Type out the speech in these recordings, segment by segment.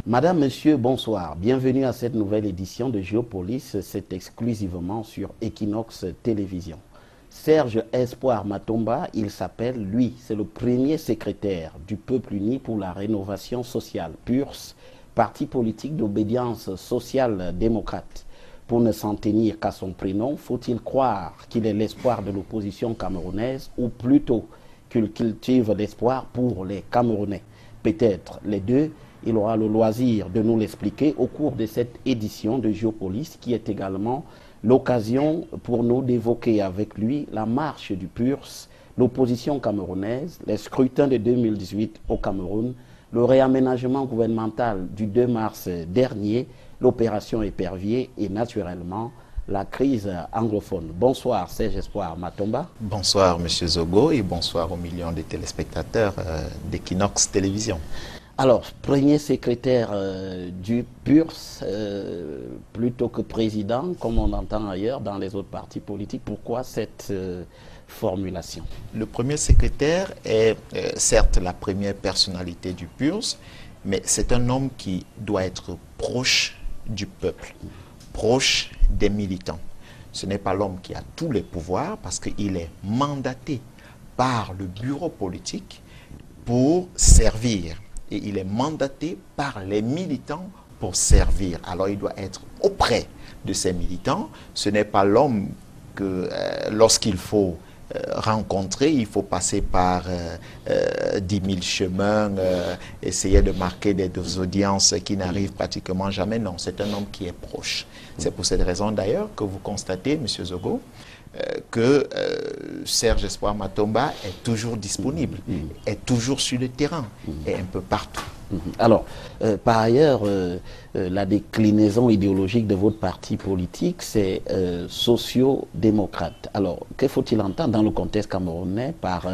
Madame, Monsieur, bonsoir. Bienvenue à cette nouvelle édition de Géopolis. C'est exclusivement sur Equinox Télévision. Serge Espoir Matomba, il s'appelle, lui, c'est le premier secrétaire du Peuple Uni pour la Rénovation Sociale, PURS, parti politique d'obédience sociale démocrate. Pour ne s'en tenir qu'à son prénom, faut-il croire qu'il est l'espoir de l'opposition camerounaise ou plutôt qu'il cultive l'espoir pour les Camerounais? Peut-être les deux. Il aura le loisir de nous l'expliquer au cours de cette édition de Géopolis qui est également l'occasion pour nous d'évoquer avec lui la marche du PURS, l'opposition camerounaise, les scrutins de 2018 au Cameroun, le réaménagement gouvernemental du 2 mars dernier, l'opération Épervier et naturellement la crise anglophone. Bonsoir Serge Espoir Matomba. Bonsoir M. Zogo et bonsoir aux millions de téléspectateurs d'Equinox Télévision. Alors, premier secrétaire du PURS, plutôt que président, comme on entend ailleurs dans les autres partis politiques, pourquoi cette formulation? Le premier secrétaire est certes la première personnalité du PURS, mais c'est un homme qui doit être proche du peuple, proche des militants. Ce n'est pas l'homme qui a tous les pouvoirs parce qu'il est mandaté par le bureau politique pour servir. Et il est mandaté par les militants pour servir. Alors il doit être auprès de ces militants. Ce n'est pas l'homme que lorsqu'il faut rencontrer, il faut passer par 10 000 chemins, essayer de marquer des audiences qui n'arrivent pratiquement jamais. Non, c'est un homme qui est proche. C'est pour cette raison d'ailleurs que vous constatez, M. Zogo, que Serge Espoir Matomba est toujours disponible, est toujours sur le terrain, et un peu partout. Alors, par ailleurs, la déclinaison idéologique de votre parti politique, c'est socio-démocrate. Alors, que faut-il entendre dans le contexte camerounais par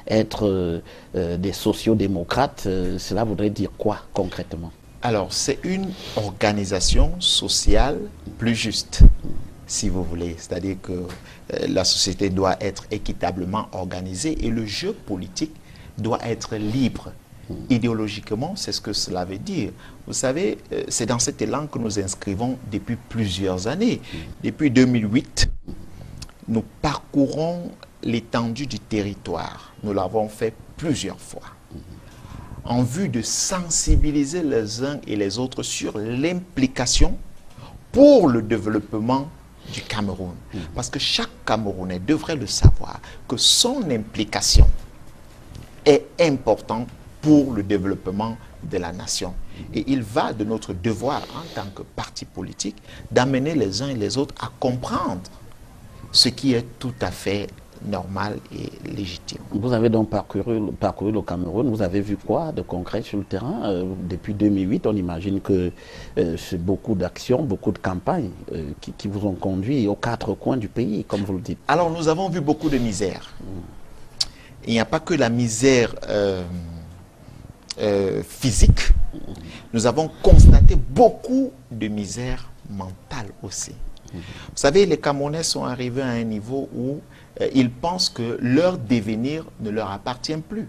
être des socio-démocrates? Cela voudrait dire quoi concrètement? Alors, c'est une organisation sociale plus juste, si vous voulez. C'est-à-dire que la société doit être équitablement organisée et le jeu politique doit être libre. Idéologiquement, c'est ce que cela veut dire. Vous savez, c'est dans cet élan que nous inscrivons depuis plusieurs années. Depuis 2008, nous parcourons l'étendue du territoire. Nous l'avons fait plusieurs fois, en vue de sensibiliser les uns et les autres sur l'implication pour le développement du Cameroun. Parce que chaque Camerounais devrait le savoir, que son implication est importante pour le développement de la nation. Et il va de notre devoir en tant que parti politique d'amener les uns et les autres à comprendre ce qui est tout à fait normal et légitime. Vous avez donc parcouru le Cameroun, vous avez vu quoi de concret sur le terrain? Depuis 2008, on imagine que c'est beaucoup d'actions, beaucoup de campagnes qui vous ont conduit aux quatre coins du pays, comme vous le dites. Alors nous avons vu beaucoup de misère. Il n'y a pas que la misère physique, nous avons constaté beaucoup de misère mentale aussi. Vous savez, les Camerounais sont arrivés à un niveau où ils pensent que leur devenir ne leur appartient plus.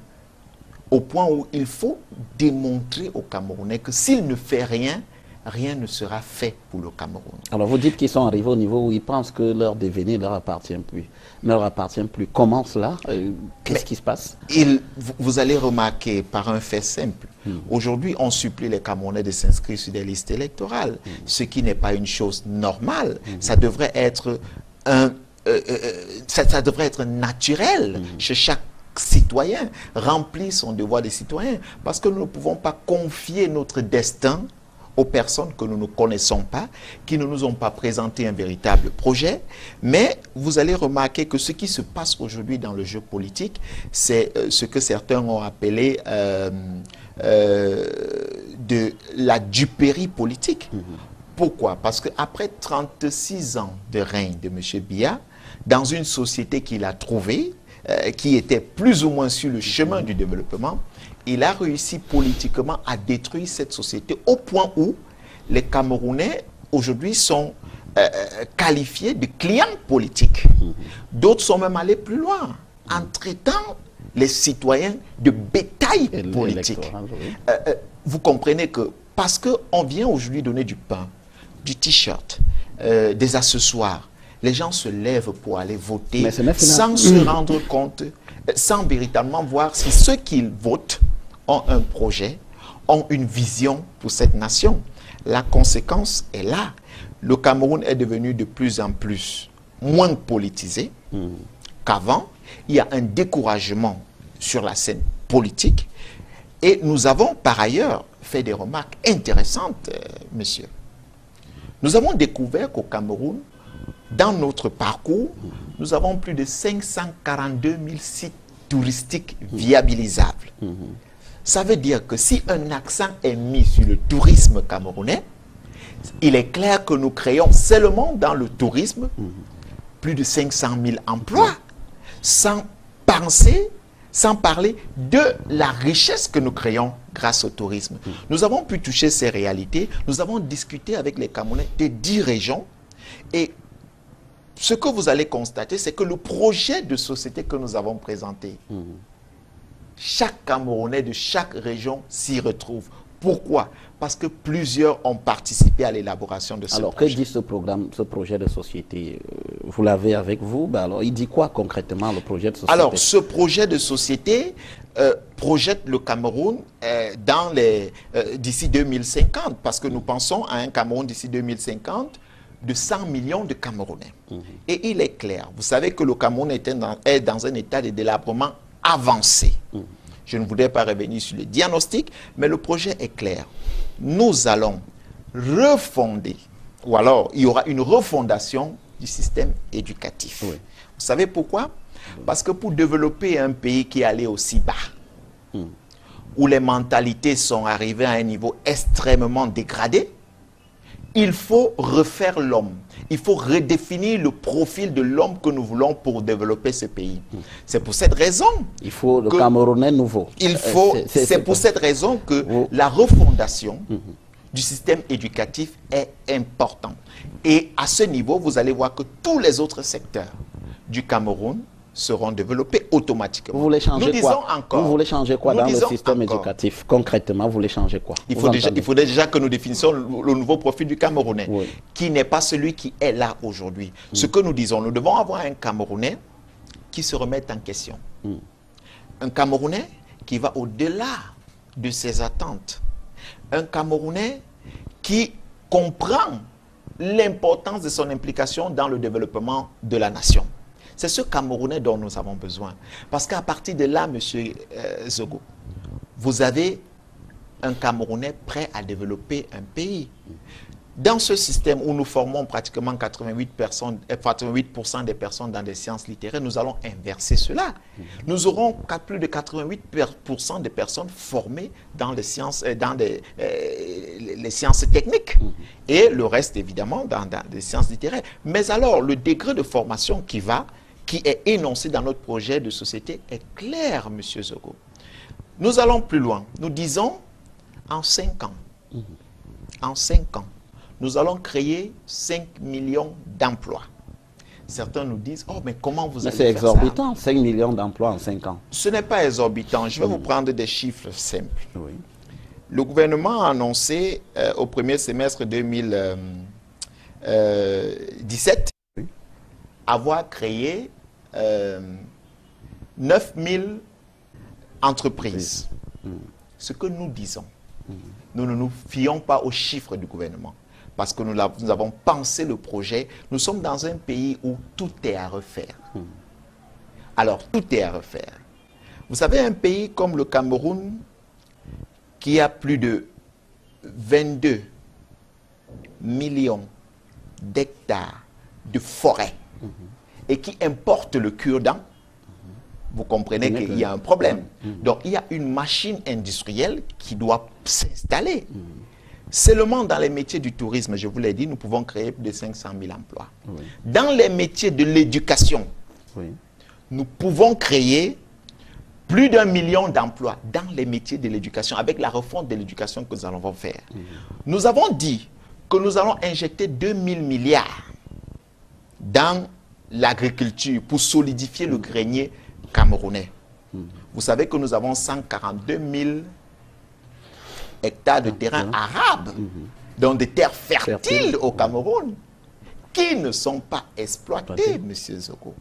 Au point où il faut démontrer aux Camerounais que s'ils ne font rien, rien ne sera fait pour le Cameroun. Alors vous dites qu'ils sont arrivés au niveau où ils pensent que leur devenir ne leur appartient plus. Comment cela? Qu'est-ce qui se passe? Vous allez remarquer par un fait simple. Aujourd'hui, on supplie les Camerounais de s'inscrire sur des listes électorales, ce qui n'est pas une chose normale. Ça devrait être ça devrait être naturel chez chaque citoyen, remplir son devoir de citoyen, parce que nous ne pouvons pas confier notre destin aux personnes que nous ne connaissons pas, qui ne nous ont pas présenté un véritable projet. Mais vous allez remarquer que ce qui se passe aujourd'hui dans le jeu politique, c'est ce que certains ont appelé de la dupérie politique. Pourquoi? Parce qu'après 36 ans de règne de M. Biya, dans une société qu'il a trouvée, qui était plus ou moins sur le chemin du développement, il a réussi politiquement à détruire cette société au point où les Camerounais aujourd'hui sont qualifiés de clients politiques. D'autres sont même allés plus loin, en traitant les citoyens de bétail politique. Vous comprenez que Parce qu'on vient aujourd'hui donner du pain, du t-shirt, des accessoires. Les gens se lèvent pour aller voter sans se rendre compte, sans véritablement voir si ceux qui votent ont un projet, ont une vision pour cette nation. La conséquence est là. Le Cameroun est devenu de plus en plus moins politisé qu'avant. Il y a un découragement sur la scène politique. Et nous avons par ailleurs fait des remarques intéressantes, monsieur. Nous avons découvert qu'au Cameroun, dans notre parcours, nous avons plus de 542 000 sites touristiques viabilisables. Ça veut dire que si un accent est mis sur le tourisme camerounais, il est clair que nous créons seulement dans le tourisme plus de 500 000 emplois, sans penser, sans parler de la richesse que nous créons grâce au tourisme. Nous avons pu toucher ces réalités, nous avons discuté avec les Camerounais des 10 régions, et ce que vous allez constater, c'est que le projet de société que nous avons présenté, chaque Camerounais de chaque région s'y retrouve. Pourquoi? Parce que plusieurs ont participé à l'élaboration de ce projet. Alors, que dit ce programme, ce projet de société? Vous l'avez avec vous? Ben alors, il dit quoi concrètement, le projet de société? Alors, ce projet de société projette le Cameroun d'ici 2050, parce que nous pensons à un Cameroun d'ici 2050 de 100 millions de Camerounais. Et il est clair, vous savez que le Cameroun est dans un état de délabrement avancé. Je ne voudrais pas revenir sur le diagnostic, mais le projet est clair. Nous allons refonder, ou alors il y aura une refondation du système éducatif. Vous savez pourquoi? Parce que pour développer un pays qui est allé aussi bas, où les mentalités sont arrivées à un niveau extrêmement dégradé, il faut refaire l'homme. Il faut redéfinir le profil de l'homme que nous voulons pour développer ce pays. C'est pour cette raison... Il faut le Camerounais nouveau. C'est pour cette raison que la refondation du système éducatif est importante. Et à ce niveau, vous allez voir que tous les autres secteurs du Cameroun seront développés automatiquement. Vous voulez changer quoi? Encore, vous voulez changer quoi dans le système éducatif? Concrètement, vous voulez changer quoi? Il faudrait déjà que nous définissions le nouveau profil du Camerounais, qui n'est pas celui qui est là aujourd'hui. Ce que nous disons, nous devons avoir un Camerounais qui se remette en question. Un Camerounais qui va au-delà de ses attentes. Un Camerounais qui comprend l'importance de son implication dans le développement de la nation. C'est ce Camerounais dont nous avons besoin. Parce qu'à partir de là, M. Zogo, vous avez un Camerounais prêt à développer un pays. Dans ce système où nous formons pratiquement 88% des personnes dans des sciences littéraires, nous allons inverser cela. Nous aurons plus de 88% des personnes formées dans les sciences, les sciences techniques. Et le reste, évidemment, dans les sciences littéraires. Mais alors, le degré de formation qui est énoncé dans notre projet de société est clair, M. Zogo. Nous allons plus loin. Nous disons, en 5 ans, nous allons créer 5 millions d'emplois. Certains nous disent, oh, mais comment vous allez faire ça? C'est exorbitant, 5 millions d'emplois en 5 ans. Ce n'est pas exorbitant. Je vais vous prendre des chiffres simples. Le gouvernement a annoncé au premier semestre 2017 avoir créé 9 000 entreprises. Ce que nous disons, nous ne nous fions pas aux chiffres du gouvernement. Parce que nous avons pensé le projet. Nous sommes dans un pays où tout est à refaire. Alors, tout est à refaire. Vous savez, un pays comme le Cameroun, qui a plus de 22 millions d'hectares de forêt et qui importe le cure-dent, vous comprenez qu'il y a un problème. Donc, il y a une machine industrielle qui doit s'installer. Seulement dans les métiers du tourisme, je vous l'ai dit, nous pouvons créer plus de 500 000 emplois. Dans les métiers de l'éducation, nous pouvons créer plus d'1 million d'emplois dans les métiers de l'éducation, avec la refonte de l'éducation que nous allons faire. Nous avons dit que nous allons injecter 2 000 milliards dans l'agriculture pour solidifier le grenier camerounais. Vous savez que nous avons 142 000 hectares de terrain arable, donc des terres fertiles au Cameroun, qui ne sont pas exploitées, M. Zoko.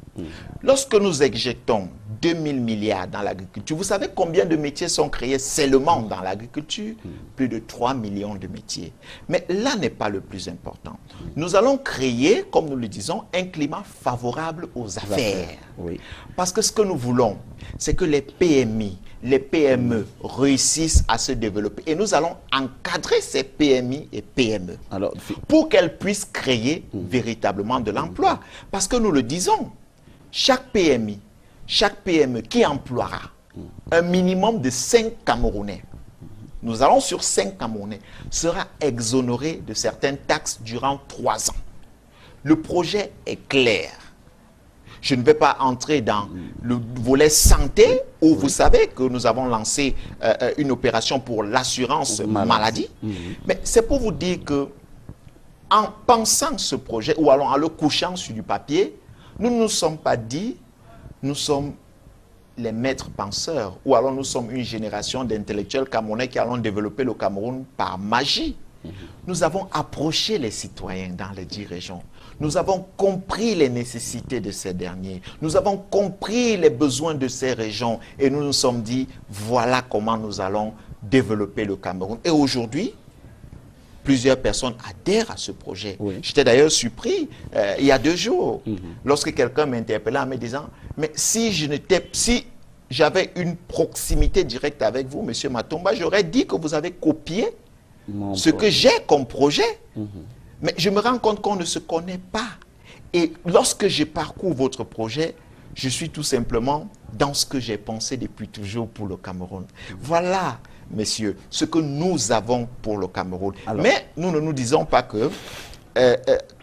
Lorsque nous éjectons 2000 milliards dans l'agriculture, vous savez combien de métiers sont créés seulement dans l'agriculture? Plus de 3 millions de métiers. Mais là n'est pas le plus important. Nous allons créer, comme nous le disons, un climat favorable aux affaires. Oui. Parce que ce que nous voulons, c'est que les PMI, les PME réussissent à se développer. Et nous allons encadrer ces PMI et PME pour qu'elles puissent créer véritablement de l'emploi. Parce que nous le disons, chaque PMI, chaque PME qui emploiera un minimum de 5 Camerounais, nous allons sur 5 Camerounais, sera exonéré de certaines taxes durant 3 ans. Le projet est clair. Je ne vais pas entrer dans le volet santé, où vous savez que nous avons lancé une opération pour l'assurance maladie. Mais c'est pour vous dire que, en pensant ce projet, ou alors en le couchant sur du papier, nous ne nous sommes pas dit, nous sommes les maîtres penseurs, ou alors nous sommes une génération d'intellectuels camerounais qui allons développer le Cameroun par magie. Nous avons approché les citoyens dans les 10 régions. Nous avons compris les nécessités de ces derniers. Nous avons compris les besoins de ces régions. Et nous nous sommes dit, voilà comment nous allons développer le Cameroun. Et aujourd'hui, plusieurs personnes adhèrent à ce projet. Oui. J'étais d'ailleurs surpris, il y a 2 jours, lorsque quelqu'un m'interpellait en me disant, mais si j'avais une proximité directe avec vous, M. Matomba, j'aurais dit que vous avez copié ce que j'ai comme projet. Mais je me rends compte qu'on ne se connaît pas. Et lorsque je parcours votre projet, je suis tout simplement dans ce que j'ai pensé depuis toujours pour le Cameroun. Voilà, messieurs, ce que nous avons pour le Cameroun. Alors, mais nous ne nous disons pas que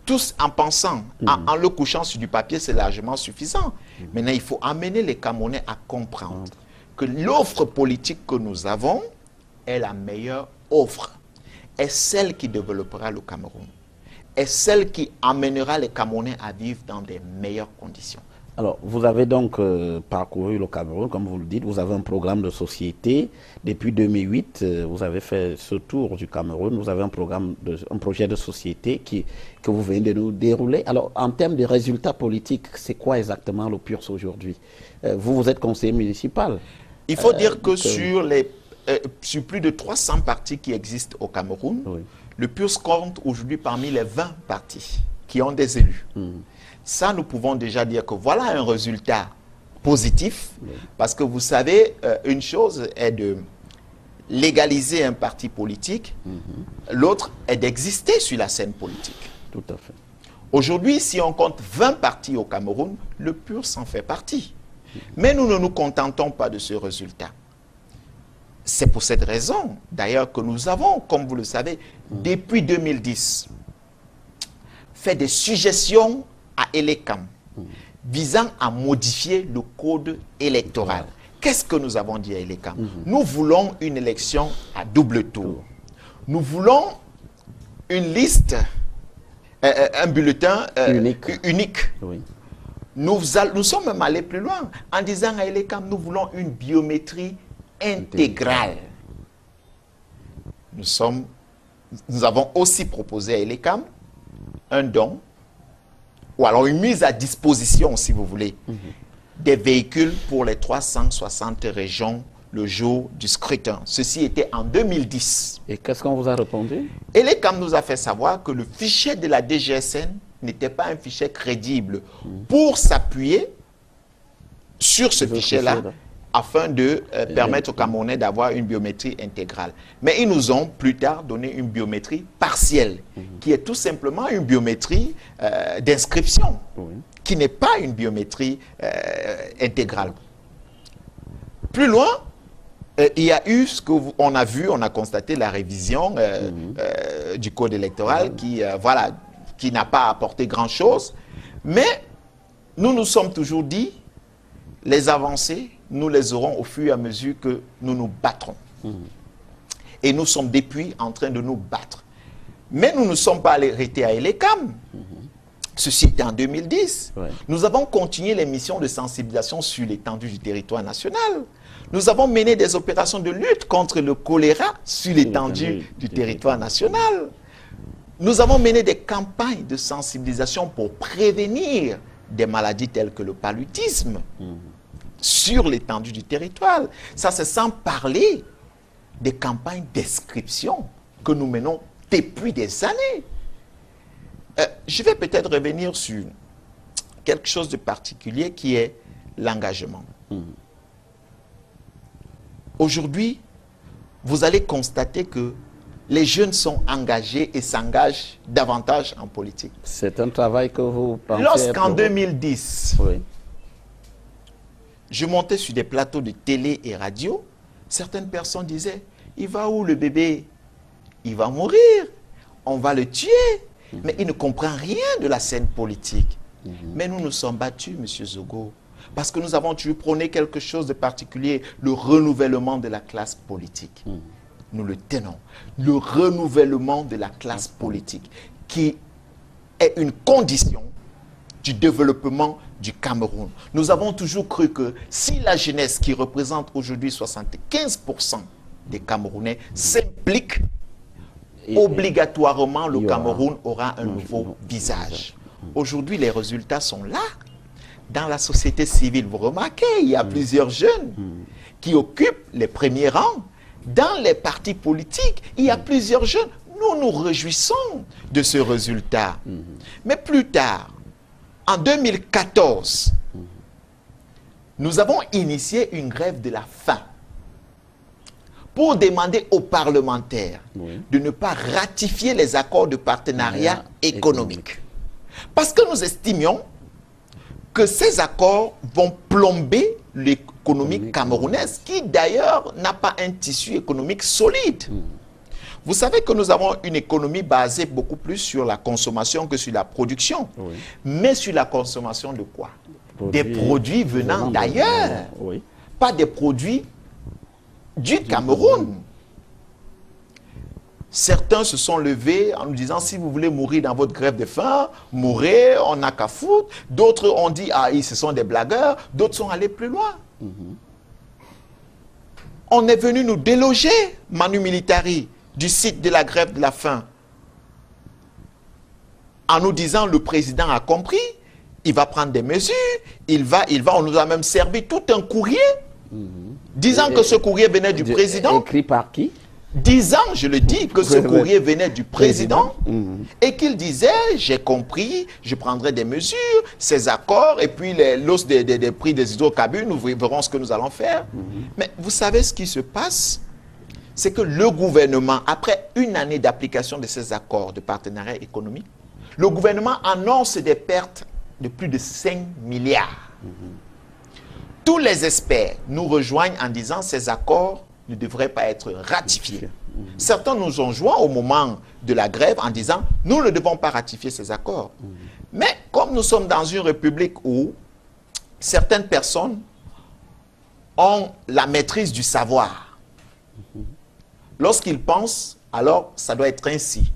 tous en pensant, en le couchant sur du papier, c'est largement suffisant. Maintenant, il faut amener les Camerounais à comprendre que l'offre politique que nous avons est la meilleure offre. Est celle qui développera le Cameroun, est celle qui amènera les Camerounais à vivre dans des meilleures conditions. Alors, vous avez donc parcouru le Cameroun, comme vous le dites, vous avez un programme de société. Depuis 2008, vous avez fait ce tour du Cameroun, vous avez un projet de société que vous venez de nous dérouler. Alors, en termes de résultats politiques, c'est quoi exactement le PURS aujourd'hui? Vous êtes conseiller municipal. Il faut dire que sur plus de 300 partis qui existent au Cameroun, le PURS compte aujourd'hui parmi les 20 partis qui ont des élus. Ça, nous pouvons déjà dire que voilà un résultat positif, parce que vous savez, une chose est de légaliser un parti politique, l'autre est d'exister sur la scène politique. Tout à fait. Aujourd'hui, si on compte 20 partis au Cameroun, le PURS en fait partie. Mais nous ne nous contentons pas de ce résultat. C'est pour cette raison, d'ailleurs, que nous avons, comme vous le savez, depuis 2010, fait des suggestions à Elekam visant à modifier le code électoral. Qu'est-ce que nous avons dit à Elekam? Nous voulons une élection à double tour. Nous voulons une liste, un bulletin unique. Oui. Nous sommes même allés plus loin en disant à Elekam, nous voulons une biométrie intégrale. Nous avons aussi proposé à Elekam un don, ou alors une mise à disposition, si vous voulez, des véhicules pour les 360 régions le jour du scrutin. Ceci était en 2010. Et qu'est-ce qu'on vous a répondu? Elekam nous a fait savoir que le fichier de la DGSN n'était pas un fichier crédible pour s'appuyer sur ce fichier-là, afin de permettre aux Camerounais d'avoir une biométrie intégrale. Mais ils nous ont plus tard donné une biométrie partielle, qui est tout simplement une biométrie d'inscription, qui n'est pas une biométrie intégrale. Plus loin, il y a eu ce qu'on a vu, on a constaté la révision du code électoral qui n'a pas apporté grand-chose. Mais nous nous sommes toujours dit, les avancées, nous les aurons au fur et à mesure que nous nous battrons. Et nous sommes depuis en train de nous battre. Mais nous ne sommes pas arrêtés à Elekam. Ceci était en 2010. Ouais. Nous avons continué les missions de sensibilisation sur l'étendue du territoire national. Nous avons mené des opérations de lutte contre le choléra sur l'étendue du territoire national. Nous avons mené des campagnes de sensibilisation pour prévenir des maladies telles que le paludisme sur l'étendue du territoire. Ça, c'est sans parler des campagnes d'inscription que nous menons depuis des années. Je vais peut-être revenir sur quelque chose de particulier qui est l'engagement. Aujourd'hui, vous allez constater que les jeunes sont engagés et s'engagent davantage en politique. C'est un travail que vous pensez... Lorsqu'en 2010, oui, je montais sur des plateaux de télé et radio, certaines personnes disaient, il va où le bébé? Il va mourir, on va le tuer. Mais il ne comprend rien de la scène politique. Mais nous nous sommes battus, M. Zogo, parce que nous avons toujours prôné quelque chose de particulier, le renouvellement de la classe politique. Nous le tenons. Le renouvellement de la classe politique, qui est une condition du développement du Cameroun. Nous avons toujours cru que si la jeunesse, qui représente aujourd'hui 75% des Camerounais, s'implique, obligatoirement le Cameroun aura un nouveau visage. Aujourd'hui, les résultats sont là. Dans la société civile, vous remarquez, il y a plusieurs jeunes qui occupent les premiers rangs. Dans les partis politiques, il y a plusieurs jeunes. Nous nous réjouissons de ce résultat. Mais plus tard, en 2014, nous avons initié une grève de la faim pour demander aux parlementaires de ne pas ratifier les accords de partenariat économique. Parce que nous estimions que ces accords vont plomber l'économie camerounaise, qui d'ailleurs n'a pas un tissu économique solide. Vous savez que nous avons une économie basée beaucoup plus sur la consommation que sur la production. Mais sur la consommation de quoi? Des produits venant d'ailleurs. Pas des produits du Cameroun. Certains se sont levés en nous disant, si vous voulez mourir dans votre grève de faim, mourrez, on n'a qu'à foutre. D'autres ont dit, ah, ce sont des blagueurs. D'autres sont allés plus loin. On est venu nous déloger, Manu Militari, du site de la grève de la faim, en nous disant, le président a compris, il va prendre des mesures, on nous a même servi tout un courrier, disant que ce courrier venait du président. Écrit par qui? Disant, je le dis, que ce courrier venait du président et qu'il disait, j'ai compris, je prendrai des mesures, ces accords, et puis l'hausse des prix des hydrocarbures, nous verrons ce que nous allons faire. Mais vous savez ce qui se passe? C'est que le gouvernement, après une année d'application de ces accords de partenariat économique, le gouvernement annonce des pertes de plus de 5 milliards. Tous les experts nous rejoignent en disant que ces accords ne devraient pas être ratifiés. Certains nous ont joints au moment de la grève en disant « nous ne devons pas ratifier ces accords ». Mais comme nous sommes dans une république où certaines personnes ont la maîtrise du savoir, lorsqu'ils pensent, alors ça doit être ainsi.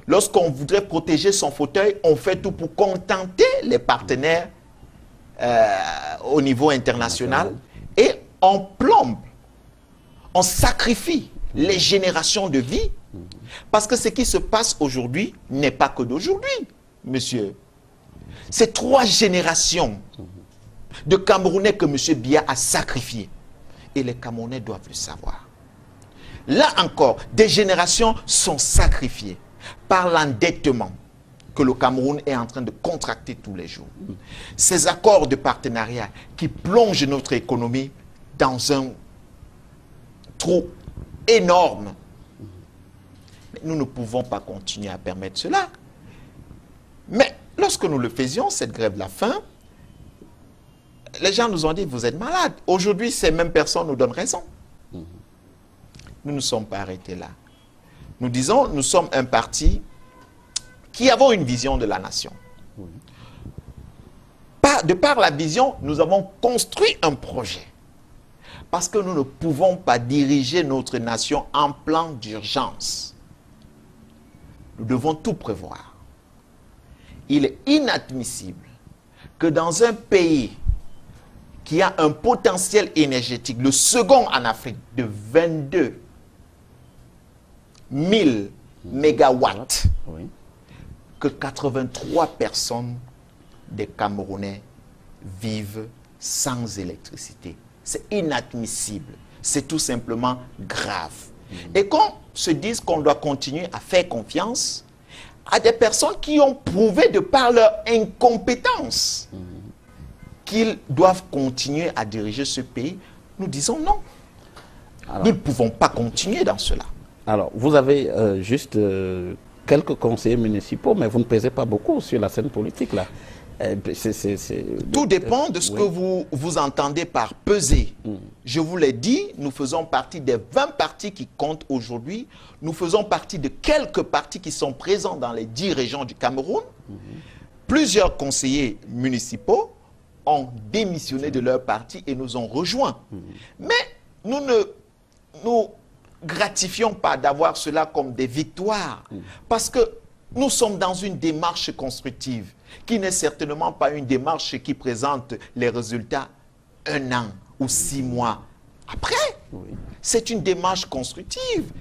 Lorsqu'on voudrait protéger son fauteuil, on fait tout pour contenter les partenaires au niveau international et on plombe, on sacrifie les générations de vie. Parce que ce qui se passe aujourd'hui n'est pas que d'aujourd'hui, monsieur. C'est 3 générations de Camerounais que M. Biya a sacrifiés. Et les Camerounais doivent le savoir. Là encore, des générations sont sacrifiées par l'endettement que le Cameroun est en train de contracter tous les jours. Ces accords de partenariat qui plongent notre économie dans un trou énorme. Mais nous ne pouvons pas continuer à permettre cela. Mais lorsque nous le faisions, cette grève de la faim, les gens nous ont dit, vous êtes malades. Aujourd'hui, ces mêmes personnes nous donnent raison. Nous ne sommes pas arrêtés là. Nous disons, nous sommes un parti qui avons une vision de la nation. De par la vision, nous avons construit un projet. Parce que nous ne pouvons pas diriger notre nation en plan d'urgence. Nous devons tout prévoir. il est inadmissible que dans un pays qui a un potentiel énergétique, le second en Afrique, de 22 000 mégawatts, Oui. que 83 personnes des Camerounais vivent sans électricité. C'est inadmissible. C'est tout simplement grave. Et qu'on se dise qu'on doit continuer à faire confiance à des personnes qui ont prouvé de par leur incompétence qu'ils doivent continuer à diriger ce pays, nous disons non. Alors, Nous ne pouvons pas continuer dans cela. alors, vous avez juste quelques conseillers municipaux, mais vous ne pesez pas beaucoup sur la scène politique, là. Tout dépend de ce que vous entendez par peser. Je vous l'ai dit, nous faisons partie des 20 partis qui comptent aujourd'hui. Nous faisons partie de quelques partis qui sont présents dans les 10 régions du Cameroun. Plusieurs conseillers municipaux ont démissionné de leur parti et nous ont rejoints. Mais nous ne nous gratifions pas d'avoir cela comme des victoires. Parce que nous sommes dans une démarche constructive qui n'est certainement pas une démarche qui présente les résultats 1 an ou 6 mois après. C'est une démarche constructive.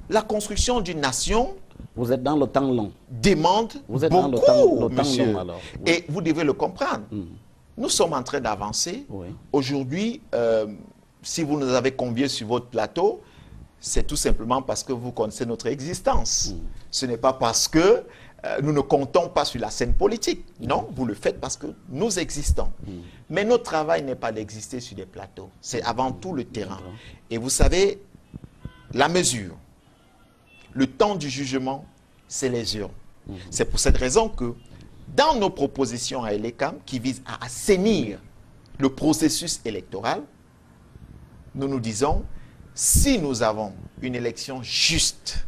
La construction d'une nation Vous êtes dans le temps long. demande Vous êtes beaucoup, dans le temps monsieur. long, alors. Oui. Et vous devez le comprendre. Nous sommes en train d'avancer. Oui. Aujourd'hui, si vous nous avez conviés sur votre plateau, c'est tout simplement parce que vous connaissez notre existence. Ce n'est pas parce que nous ne comptons pas sur la scène politique. Non, vous le faites parce que nous existons. Mais notre travail n'est pas d'exister sur des plateaux. C'est avant tout le terrain. Et vous savez, la mesure, le temps du jugement, c'est les urnes. C'est pour cette raison que dans nos propositions à ELECAM qui visent à assainir le processus électoral, nous nous disons, si nous avons une élection juste,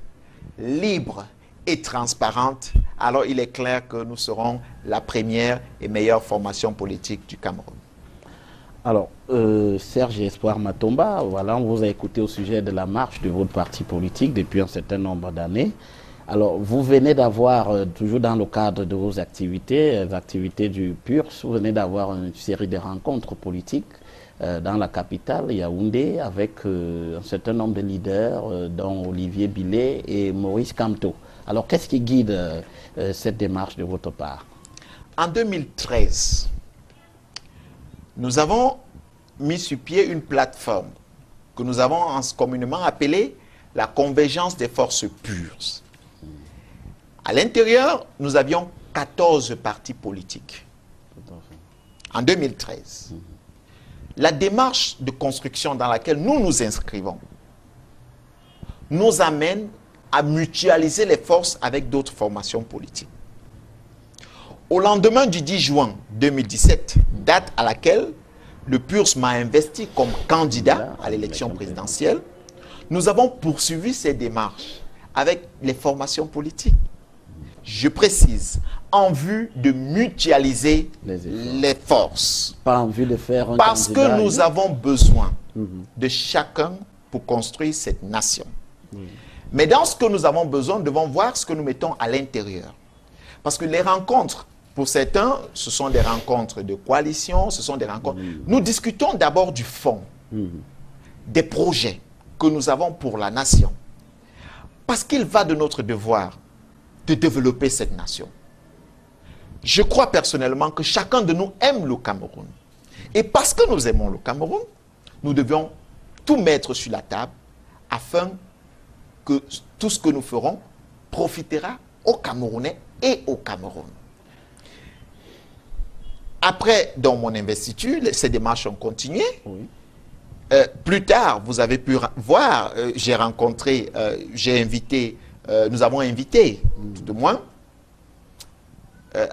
libre et transparente, alors il est clair que nous serons la première et meilleure formation politique du Cameroun. Alors, Serge Espoir Matomba, voilà, on vous a écouté au sujet de la marche de votre parti politique depuis un certain nombre d'années. Alors, vous venez d'avoir, toujours dans le cadre de vos activités, les activités du PURS, vous venez d'avoir une série de rencontres politiques dans la capitale, Yaoundé, avec un certain nombre de leaders, dont Olivier Billet et Maurice Kamto. Alors, qu'est-ce qui guide cette démarche de votre part? En 2013, nous avons mis sur pied une plateforme que nous avons communément appelée la convergence des forces pures. À l'intérieur, nous avions 14 partis politiques. En 2013. La démarche de construction dans laquelle nous nous inscrivons nous amène à mutualiser les forces avec d'autres formations politiques. Au lendemain du 10 juin 2017, date à laquelle le PURS m'a investi comme candidat à l'élection présidentielle, nous avons poursuivi ces démarches avec les formations politiques. Je précise, en vue de mutualiser les forces. Pas en vue de faire un Parce que nous avons besoin de chacun pour construire cette nation. Mais dans ce que nous avons besoin, nous devons voir ce que nous mettons à l'intérieur. Parce que les rencontres, pour certains, ce sont des rencontres de coalition, ce sont des rencontres... Nous discutons d'abord du fond, des projets que nous avons pour la nation. Parce qu'il va de notre devoir de développer cette nation. Je crois personnellement que chacun de nous aime le Cameroun. Et parce que nous aimons le Cameroun, nous devions tout mettre sur la table afin que tout ce que nous ferons profitera aux Camerounais et au Cameroun. Après, dans mon investiture, ces démarches ont continué. Oui. Plus tard, vous avez pu voir, j'ai rencontré, nous avons invité, tout de moins,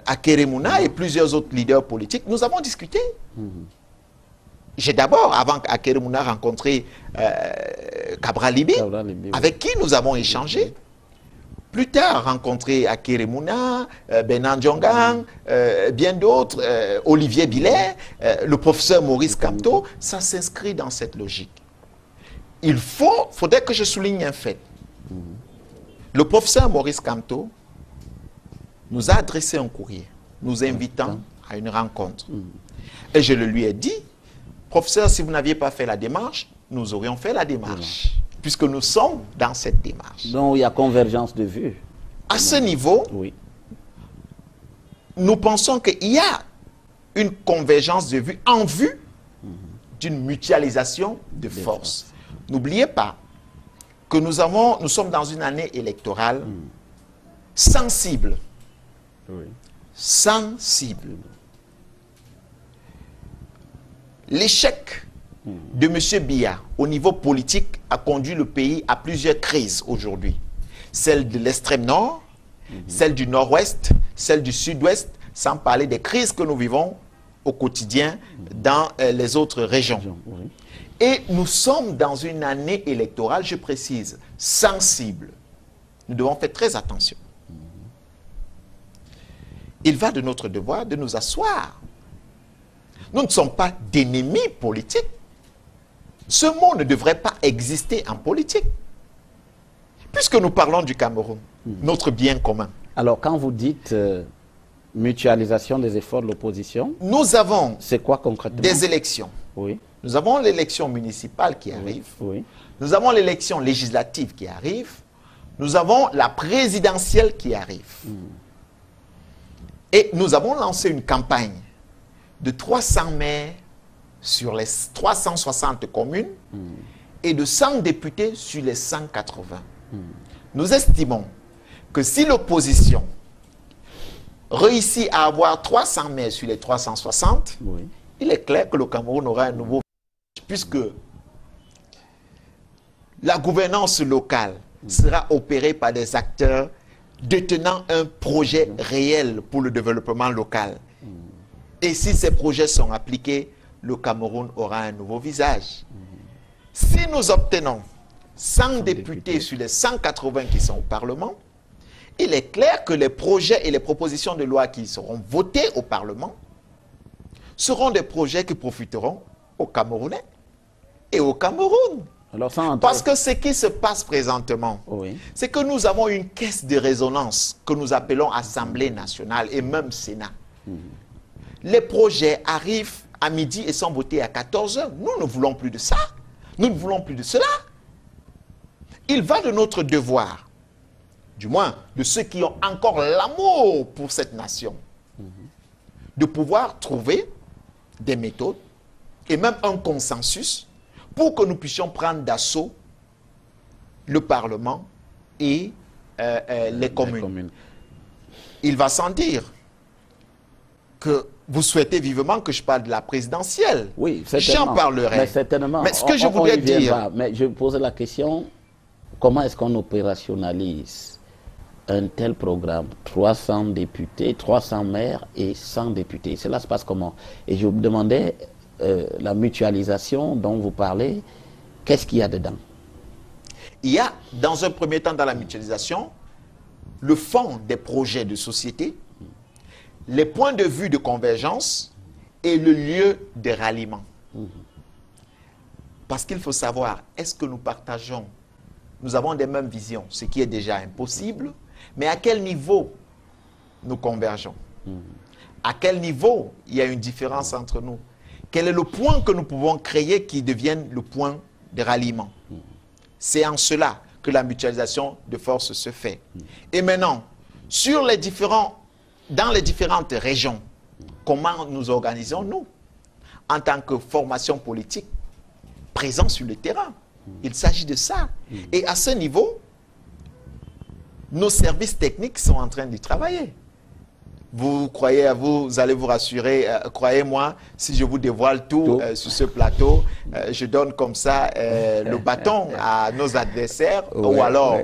Akeremouna et plusieurs autres leaders politiques. Nous avons discuté. J'ai d'abord, avant qu'Akeremouna rencontré Cabral Libé, avec qui nous avons échangé. Plus tard, rencontré Akeremouna, Benan Djongang, bien d'autres, Olivier Billet, le professeur Maurice Kamto, ça s'inscrit dans cette logique. Il faudrait que je souligne un fait. Le professeur Maurice Kamto nous a adressé un courrier nous invitant à une rencontre. Et je le lui ai dit, professeur, si vous n'aviez pas fait la démarche, nous aurions fait la démarche, puisque nous sommes dans cette démarche. Donc il y a convergence de vues. À ce niveau, oui, nous pensons qu'il y a une convergence de vues en vue d'une mutualisation de forces. N'oubliez pas que nous sommes dans une année électorale sensible. oui. Sensible. L'échec de M. Biya au niveau politique a conduit le pays à plusieurs crises aujourd'hui. Celle de l'extrême nord, celle du nord-ouest, celle du sud-ouest, sans parler des crises que nous vivons au quotidien dans les autres régions. Oui. Et nous sommes dans une année électorale, je précise, sensible. Nous devons faire très attention. Il va de notre devoir de nous asseoir. Nous ne sommes pas d'ennemis politiques. Ce mot ne devrait pas exister en politique. Puisque nous parlons du Cameroun, notre bien commun. Alors quand vous dites mutualisation des efforts de l'opposition, Nous avons c'est quoi concrètement? des élections. Oui, Nous avons l'élection municipale qui arrive. oui. Nous avons l'élection législative qui arrive. Nous avons la présidentielle qui arrive. Et nous avons lancé une campagne de 300 maires sur les 360 communes et de 100 députés sur les 180. Nous estimons que si l'opposition réussit à avoir 300 maires sur les 360, Oui. il est clair que le Cameroun aura un nouveau, puisque la gouvernance locale sera opérée par des acteurs détenant un projet réel pour le développement local. Et si ces projets sont appliqués, le Cameroun aura un nouveau visage. Si nous obtenons 100 députés sur les 180 qui sont au Parlement, il est clair que les projets et les propositions de loi qui seront votés au Parlement seront des projets qui profiteront aux Camerounais et au Cameroun. Alors, ça entre... Parce que ce qui se passe présentement, Oui. c'est que nous avons une caisse de résonance que nous appelons Assemblée nationale et même Sénat. Les projets arrivent à midi et sont votés à 14 h. Nous ne voulons plus de ça. Nous ne voulons plus de cela. Il va de notre devoir, du moins de ceux qui ont encore l'amour pour cette nation, de pouvoir trouver des méthodes et même un consensus pour que nous puissions prendre d'assaut le Parlement et les communes. Il va sans dire que vous souhaitez vivement que je parle de la présidentielle. Oui, j'en parlerai. Mais certainement. Mais ce que je voudrais dire... Mais je posais la question, comment est-ce qu'on opérationnalise un tel programme? 300 députés, 300 maires et 100 députés. Cela se passe comment? Et je me demandais, la mutualisation dont vous parlez, qu'est-ce qu'il y a dedans? Il y a, dans un premier temps, dans la mutualisation, le fond des projets de société, les points de vue de convergence et le lieu de ralliement. Parce qu'il faut savoir, est-ce que nous partageons, nous avons des mêmes visions, ce qui est déjà impossible, mais à quel niveau nous convergeons? À quel niveau il y a une différence entre nous? Quel est le point que nous pouvons créer qui devienne le point de ralliement? C'est en cela que la mutualisation de forces se fait. Et maintenant, dans les différentes régions, comment nous organisons-nous en tant que formation politique présent sur le terrain? Il s'agit de ça. Et à ce niveau, nos services techniques sont en train d'y travailler. Vous allez vous rassurer, croyez-moi, si je vous dévoile tout sur ce plateau, je donne comme ça le bâton à nos adversaires ou alors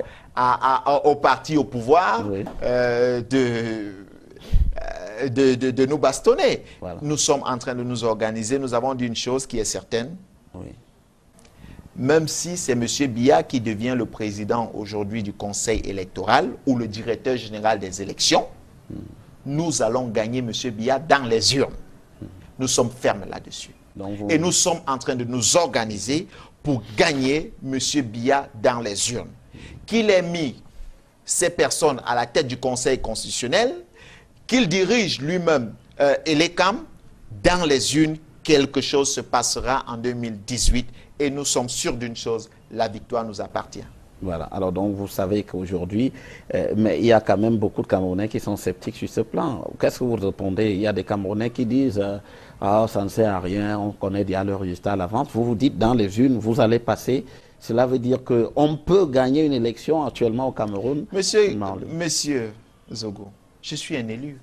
au parti au pouvoir de nous bastonner. Voilà. Nous sommes en train de nous organiser. Nous avons dit une chose qui est certaine. Même si c'est M. Biya qui devient le président aujourd'hui du Conseil électoral ou le directeur général des élections, nous allons gagner M. Biya dans les urnes. Nous sommes fermes là-dessus. Et nous sommes en train de nous organiser pour gagner M. Biya dans les urnes. Qu'il ait mis ces personnes à la tête du Conseil constitutionnel, qu'il dirige lui-même Elecam, dans les urnes, quelque chose se passera en 2018 et nous sommes sûrs d'une chose, la victoire nous appartient. Voilà, alors donc vous savez qu'aujourd'hui, mais il y a quand même beaucoup de Camerounais qui sont sceptiques sur ce plan. Qu'est-ce que vous répondez? Il y a des Camerounais qui disent ah, ça ne sert à rien, on connaît déjà le résultat à l'avance. Vous vous dites dans les urnes, vous allez passer. Cela veut dire qu'on peut gagner une élection actuellement au Cameroun. Monsieur Zogo, je suis un élu.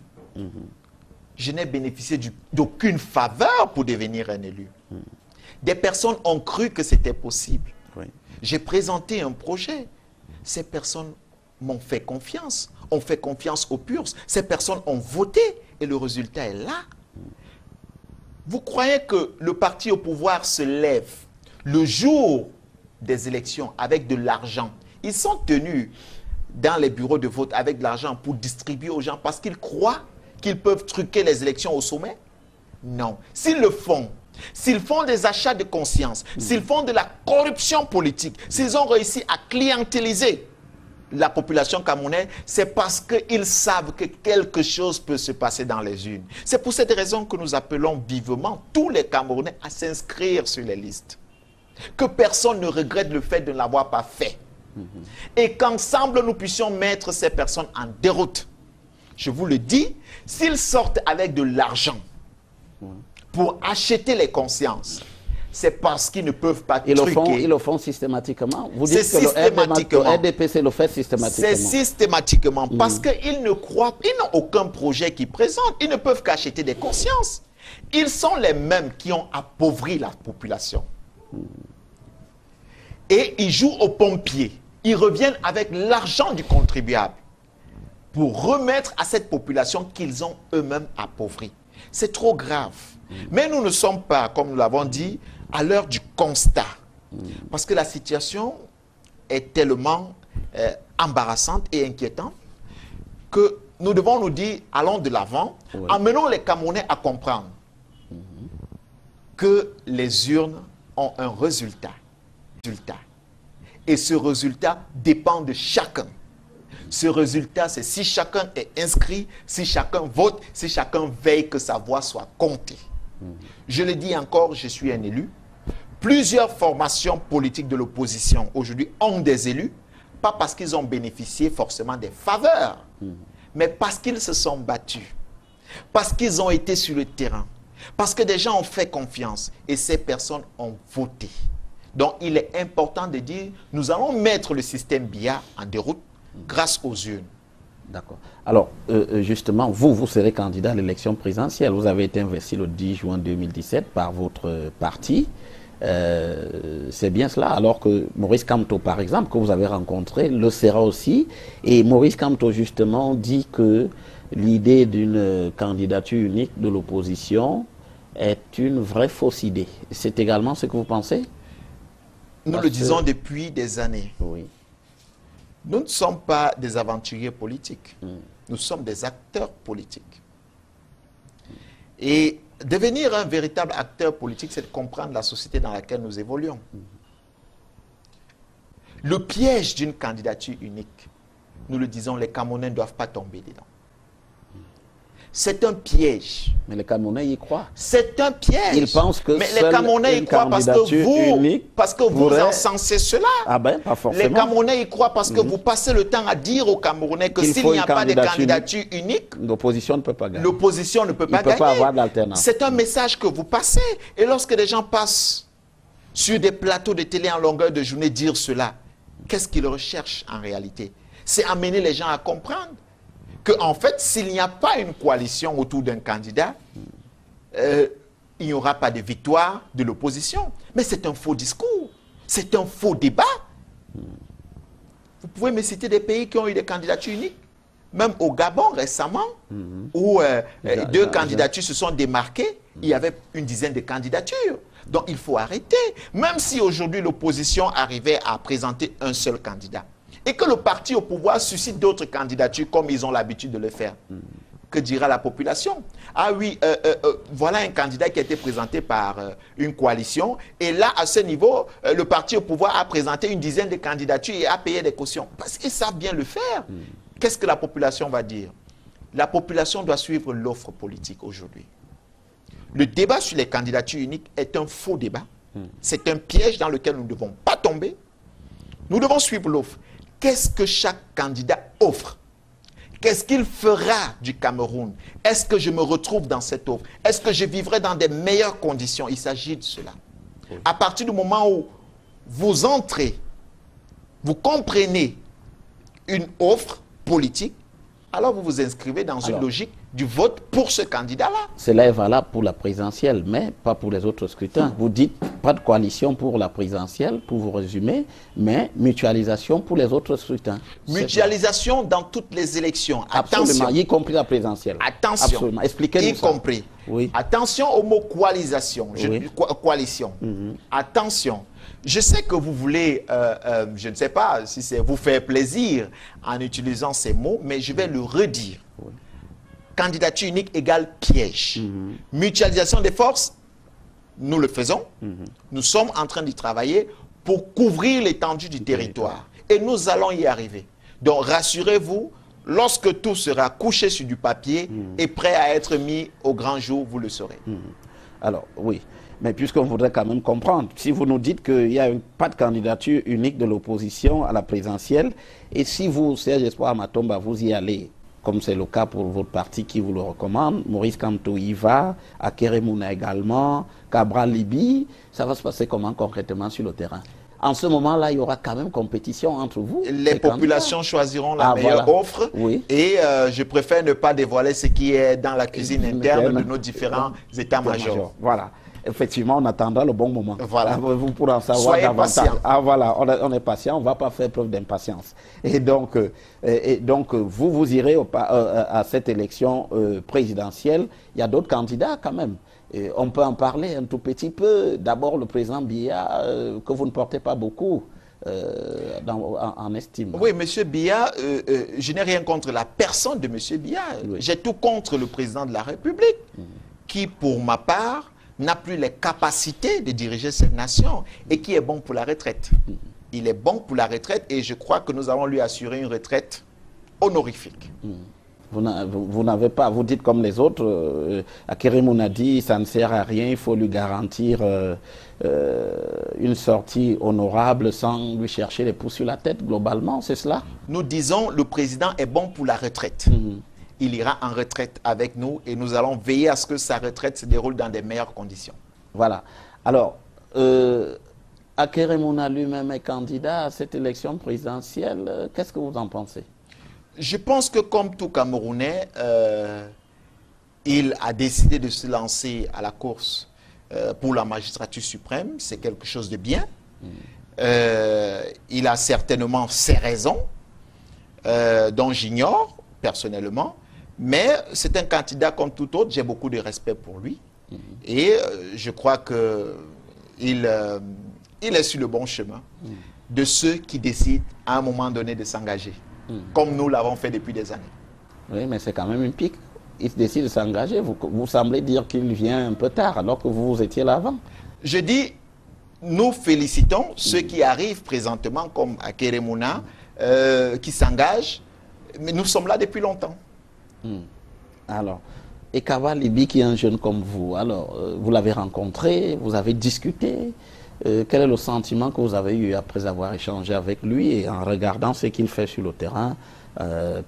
Je n'ai bénéficié d'aucune faveur pour devenir un élu. Des personnes ont cru que c'était possible. Oui. J'ai présenté un projet. Ces personnes m'ont fait confiance. On fait confiance aux PURS. Ces personnes ont voté et le résultat est là. Vous croyez que le parti au pouvoir se lève le jour des élections avec de l'argent? Ils sont tenus dans les bureaux de vote avec de l'argent pour distribuer aux gens parce qu'ils croient qu'ils peuvent truquer les élections au sommet? Non. S'ils le font, s'ils font des achats de conscience, s'ils font de la corruption politique, s'ils ont réussi à clientéliser la population camerounaise, c'est parce qu'ils savent que quelque chose peut se passer dans les urnes. C'est pour cette raison que nous appelons vivement tous les Camerounais à s'inscrire sur les listes. Que personne ne regrette le fait de ne l'avoir pas fait. Et qu'ensemble nous puissions mettre ces personnes en déroute. Je vous le dis, s'ils sortent avec de l'argent pour acheter les consciences, c'est parce qu'ils ne peuvent pas truquer. Ils le font systématiquement. Vous dites que le RDPC le fait systématiquement. C'est systématiquement parce qu'ils ne croient, ils n'ont aucun projet qu'ils présentent. Ils ne peuvent qu'acheter des consciences. Ils sont les mêmes qui ont appauvri la population. Et ils jouent aux pompiers. Ils reviennent avec l'argent du contribuable pour remettre à cette population qu'ils ont eux-mêmes appauvrie. C'est trop grave. Mais nous ne sommes pas, comme nous l'avons dit, à l'heure du constat. Parce que la situation est tellement embarrassante et inquiétante que nous devons nous dire, allons de l'avant, emmenons les Camerounais à comprendre que les urnes ont un résultat. Et ce résultat dépend de chacun. Ce résultat, c'est si chacun est inscrit, si chacun vote, si chacun veille que sa voix soit comptée. Je le dis encore, je suis un élu. Plusieurs formations politiques de l'opposition aujourd'hui ont des élus, pas parce qu'ils ont bénéficié forcément des faveurs, mais parce qu'ils se sont battus, parce qu'ils ont été sur le terrain, parce que des gens ont fait confiance et ces personnes ont voté. Donc il est important de dire, nous allons mettre le système BIA en déroute grâce aux urnes. D'accord. Alors, justement, vous serez candidat à l'élection présidentielle. Vous avez été investi le 10 juin 2017 par votre parti. C'est bien cela. Alors que Maurice Kamto, par exemple, que vous avez rencontré, le sera aussi. Et Maurice Kamto, justement, dit que l'idée d'une candidature unique de l'opposition est une vraie fausse idée. C'est également ce que vous pensez? Nous le disons depuis des années. Oui. Nous ne sommes pas des aventuriers politiques. Nous sommes des acteurs politiques. Et devenir un véritable acteur politique, c'est de comprendre la société dans laquelle nous évoluons. Le piège d'une candidature unique, nous le disons, les Camerounais ne doivent pas tomber dedans. C'est un piège. Mais les Camerounais y croient. C'est un piège. Ils pensent que mais les Camerounais y croient parce que vous encensez cela. Ah ben, pas forcément. Les Camerounais y croient parce que vous passez le temps à dire aux Camerounais que s'il n'y a pas de candidature unique, l'opposition ne peut pas gagner. L'opposition ne peut pas gagner. Il ne peut pas avoir d'alternance. C'est un message que vous passez. Et lorsque des gens passent sur des plateaux de télé en longueur de journée dire cela, qu'est-ce qu'ils recherchent en réalité? C'est amener les gens à comprendre qu'en fait, s'il n'y a pas une coalition autour d'un candidat, il n'y aura pas de victoire de l'opposition. Mais c'est un faux discours. C'est un faux débat. Vous pouvez me citer des pays qui ont eu des candidatures uniques. Même au Gabon récemment, où deux candidatures se sont démarquées, il y avait une dizaine de candidatures. Donc il faut arrêter. Même si aujourd'hui l'opposition arrivait à présenter un seul candidat, et que le parti au pouvoir suscite d'autres candidatures comme ils ont l'habitude de le faire. Que dira la population? Ah oui, voilà un candidat qui a été présenté par une coalition. Et là, à ce niveau, le parti au pouvoir a présenté une dizaine de candidatures et a payé des cautions. Parce qu'ils savent bien le faire. Qu'est-ce que la population va dire? La population doit suivre l'offre politique aujourd'hui. Le débat sur les candidatures uniques est un faux débat. C'est un piège dans lequel nous ne devons pas tomber. Nous devons suivre l'offre. Qu'est-ce que chaque candidat offre? Qu'est-ce qu'il fera du Cameroun? Est-ce que je me retrouve dans cette offre? Est-ce que je vivrai dans des meilleures conditions? Il s'agit de cela. Oui. À partir du moment où vous entrez, vous comprenez une offre politique, alors vous vous inscrivez dans une logique du vote pour ce candidat-là. Cela est valable pour la présidentielle, mais pas pour les autres scrutins. Vous dites pas de coalition pour la présidentielle, pour vous résumer, mais mutualisation pour les autres scrutins. Mutualisation dans toutes les élections. Absolument, attention. Y compris la présidentielle. Attention. Absolument. Expliquez-nous y compris. Oui. Attention au mot coalition. Coalition. Attention. Je sais que vous voulez, je ne sais pas si c'est vous faire plaisir en utilisant ces mots, mais je vais le redire. Oui. Candidature unique égale piège. Mutualisation des forces, nous le faisons. Nous sommes en train d'y travailler pour couvrir l'étendue du territoire. Et nous allons y arriver. Donc rassurez-vous, lorsque tout sera couché sur du papier et prêt à être mis au grand jour, vous le saurez. Alors, oui. Mais puisqu'on voudrait quand même comprendre, si vous nous dites qu'il n'y a pas de candidature unique de l'opposition à la présidentielle, et si vous, Serge Espoir Matomba, vous y allez, comme c'est le cas pour votre parti qui vous le recommande, Maurice Kamto y va, Akere Mouna également, Cabral Libi, ça va se passer comment concrètement sur le terrain? En ce moment-là, il y aura quand même compétition entre vous. Les populations choisiront la meilleure offre. Oui. Et je préfère ne pas dévoiler ce qui est dans la cuisine interne de nos différents états-majors. Voilà. Effectivement, on attendra le bon moment. Voilà. Vous pourrez en savoir Soyez davantage. Patient. Ah voilà, on est patient, on ne va pas faire preuve d'impatience. Et donc, vous irez à cette élection présidentielle. Il y a d'autres candidats quand même. Et on peut en parler un tout petit peu. D'abord, le président Biya, que vous ne portez pas beaucoup en estime. Oui, M. Biya, je n'ai rien contre la personne de M. Biya. Oui. J'ai tout contre le président de la République, qui, pour ma part, n'a plus les capacités de diriger cette nation et qui est bon pour la retraite. Il est bon pour la retraite et je crois que nous allons lui assurer une retraite honorifique. Vous n'avez pas, vous dites comme les autres, Akere Mouna dit ça ne sert à rien, il faut lui garantir une sortie honorable sans lui chercher les pouces sur la tête globalement, c'est cela? Nous disons le président est bon pour la retraite. Il ira en retraite avec nous et nous allons veiller à ce que sa retraite se déroule dans des meilleures conditions. Voilà. Alors, Akere Mouna lui-même est candidat à cette élection présidentielle. Qu'est-ce que vous en pensez? Je pense que comme tout Camerounais, il a décidé de se lancer à la course pour la magistrature suprême. C'est quelque chose de bien. Il a certainement ses raisons, dont j'ignore personnellement. Mais c'est un candidat comme tout autre, j'ai beaucoup de respect pour lui. Et je crois qu'il est sur le bon chemin de ceux qui décident à un moment donné de s'engager, comme nous l'avons fait depuis des années. Oui, mais c'est quand même une pique. Il décide de s'engager. Vous semblez dire qu'il vient un peu tard, alors que vous étiez là avant. Je dis, nous félicitons ceux qui arrivent présentement, comme Akere Mouna, qui s'engagent, mais nous sommes là depuis longtemps. Alors, et Cabral Libi, qui est un jeune comme vous, alors, vous l'avez rencontré, vous avez discuté. Quel est le sentiment que vous avez eu après avoir échangé avec lui et en regardant ce qu'il fait sur le terrain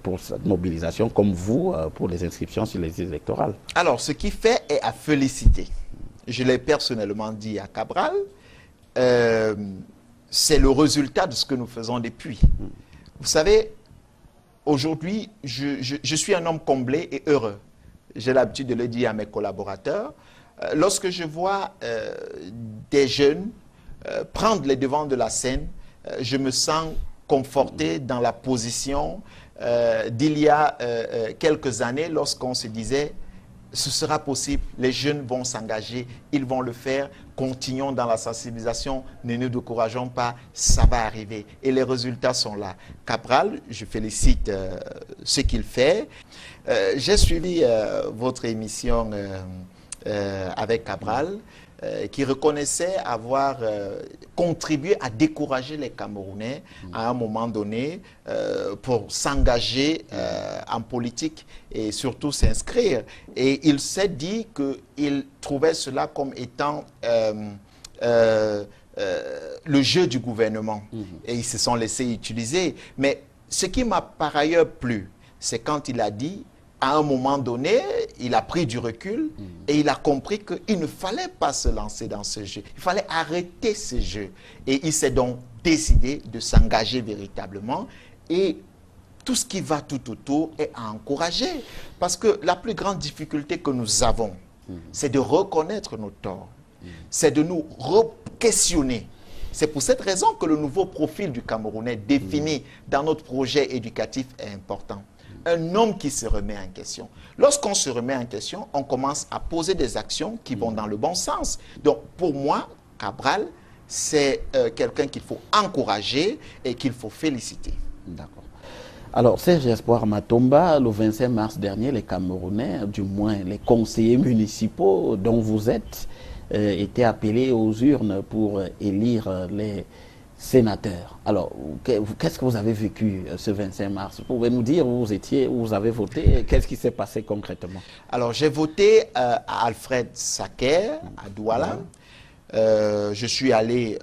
pour cette mobilisation, comme vous, pour les inscriptions sur les électorales? Alors, ce qu'il fait est à féliciter. Je l'ai personnellement dit à Cabral. C'est le résultat de ce que nous faisons depuis. Vous savez, aujourd'hui, je suis un homme comblé et heureux. J'ai l'habitude de le dire à mes collaborateurs. Lorsque je vois des jeunes prendre les devants de la scène, je me sens conforté dans la position d'il y a quelques années lorsqu'on se disait ce sera possible, les jeunes vont s'engager, ils vont le faire, continuons dans la sensibilisation, ne nous décourageons pas, ça va arriver. Et les résultats sont là. Cabral, je félicite ce qu'il fait. J'ai suivi votre émission avec Cabral, qui reconnaissait avoir contribué à décourager les Camerounais à un moment donné pour s'engager en politique et surtout s'inscrire. Et il s'est dit qu'il trouvait cela comme étant le jeu du gouvernement. Et ils se sont laissés utiliser. Mais ce qui m'a par ailleurs plu, c'est quand il a dit, à un moment donné, il a pris du recul et il a compris qu'il ne fallait pas se lancer dans ce jeu. Il fallait arrêter ce jeu. Et il s'est donc décidé de s'engager véritablement. Et tout ce qui va tout autour est à encourager. Parce que la plus grande difficulté que nous avons, c'est de reconnaître nos torts. C'est de nous re-questionner. C'est pour cette raison que le nouveau profil du Camerounais défini dans notre projet éducatif est important. Un homme qui se remet en question. Lorsqu'on se remet en question, on commence à poser des actions qui vont dans le bon sens. Donc, pour moi, Cabral, c'est quelqu'un qu'il faut encourager et qu'il faut féliciter. D'accord. Alors, Serge Espoir Matomba, le 25 mars dernier, les Camerounais, du moins les conseillers municipaux dont vous êtes, étaient appelés aux urnes pour élire les sénateur. Alors, qu'est-ce que vous avez vécu ce 25 mars? Vous pouvez nous dire où vous étiez, où vous avez voté? Qu'est-ce qui s'est passé concrètement? Alors, j'ai voté à Alfred Saker, à Douala. Je suis allé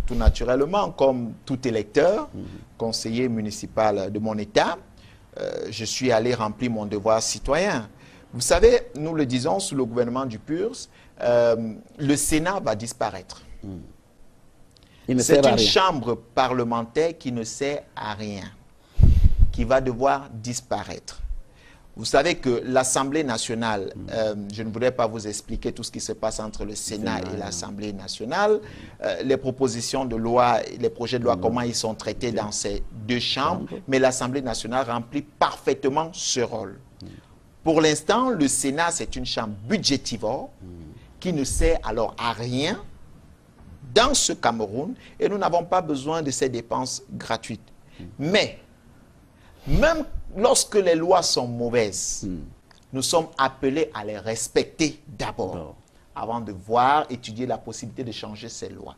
tout naturellement, comme tout électeur, conseiller municipal de mon État. Je suis allé remplir mon devoir citoyen. Vous savez, nous le disons, sous le gouvernement du PURS, le Sénat va disparaître. C'est une chambre parlementaire qui ne sert à rien, qui va devoir disparaître. Vous savez que l'Assemblée nationale, je ne voudrais pas vous expliquer tout ce qui se passe entre le Sénat et l'Assemblée nationale, les propositions de loi, les projets de loi, comment ils sont traités dans ces deux chambres, mais l'Assemblée nationale remplit parfaitement ce rôle. Pour l'instant, le Sénat, c'est une chambre budgétivore qui ne sert alors à rien dans ce Cameroun, et nous n'avons pas besoin de ces dépenses gratuites. Mais, même lorsque les lois sont mauvaises, nous sommes appelés à les respecter d'abord, avant de voir, étudier la possibilité de changer ces lois.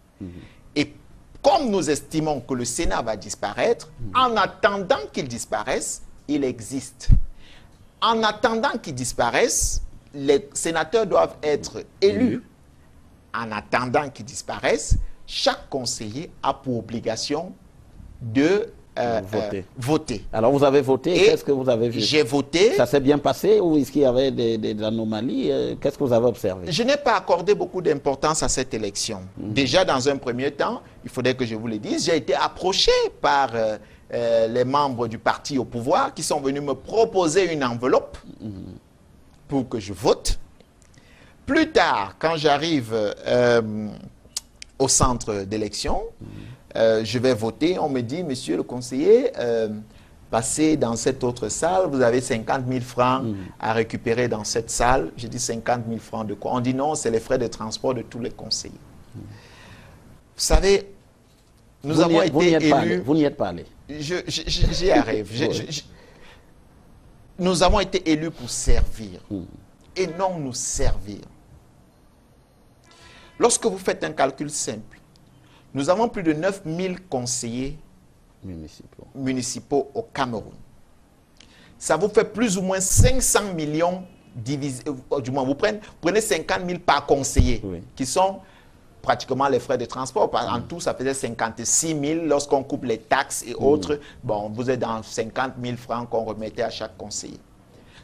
Et comme nous estimons que le Sénat va disparaître, en attendant qu'il disparaisse, il existe. En attendant qu'il disparaisse, les sénateurs doivent être élus. En attendant qu'ils disparaissent, chaque conseiller a pour obligation de voter. Alors vous avez voté, qu'est-ce que vous avez vu? J'ai voté. Ça s'est bien passé ou est-ce qu'il y avait des anomalies? Qu'est-ce que vous avez observé? Je n'ai pas accordé beaucoup d'importance à cette élection. Déjà, dans un premier temps, il faudrait que je vous le dise, j'ai été approché par les membres du parti au pouvoir qui sont venus me proposer une enveloppe pour que je vote. Plus tard, quand j'arrive au centre d'élection, je vais voter. On me dit, monsieur le conseiller, passez dans cette autre salle, vous avez 50 000 francs à récupérer dans cette salle. Je dis 50 000 francs de quoi? On dit non, c'est les frais de transport de tous les conseillers. Vous savez, nous avons été élus. Vous n'y êtes pas allé. J'y arrive. Nous avons été élus pour servir et non nous servir. Lorsque vous faites un calcul simple, nous avons plus de 9 000 conseillers municipaux au Cameroun. Ça vous fait plus ou moins 500 millions divisés, du moins vous prenez 50 000 par conseiller, qui sont pratiquement les frais de transport. En tout, ça faisait 56 000 lorsqu'on coupe les taxes et autres. Bon, vous êtes dans 50 000 francs qu'on remettait à chaque conseiller.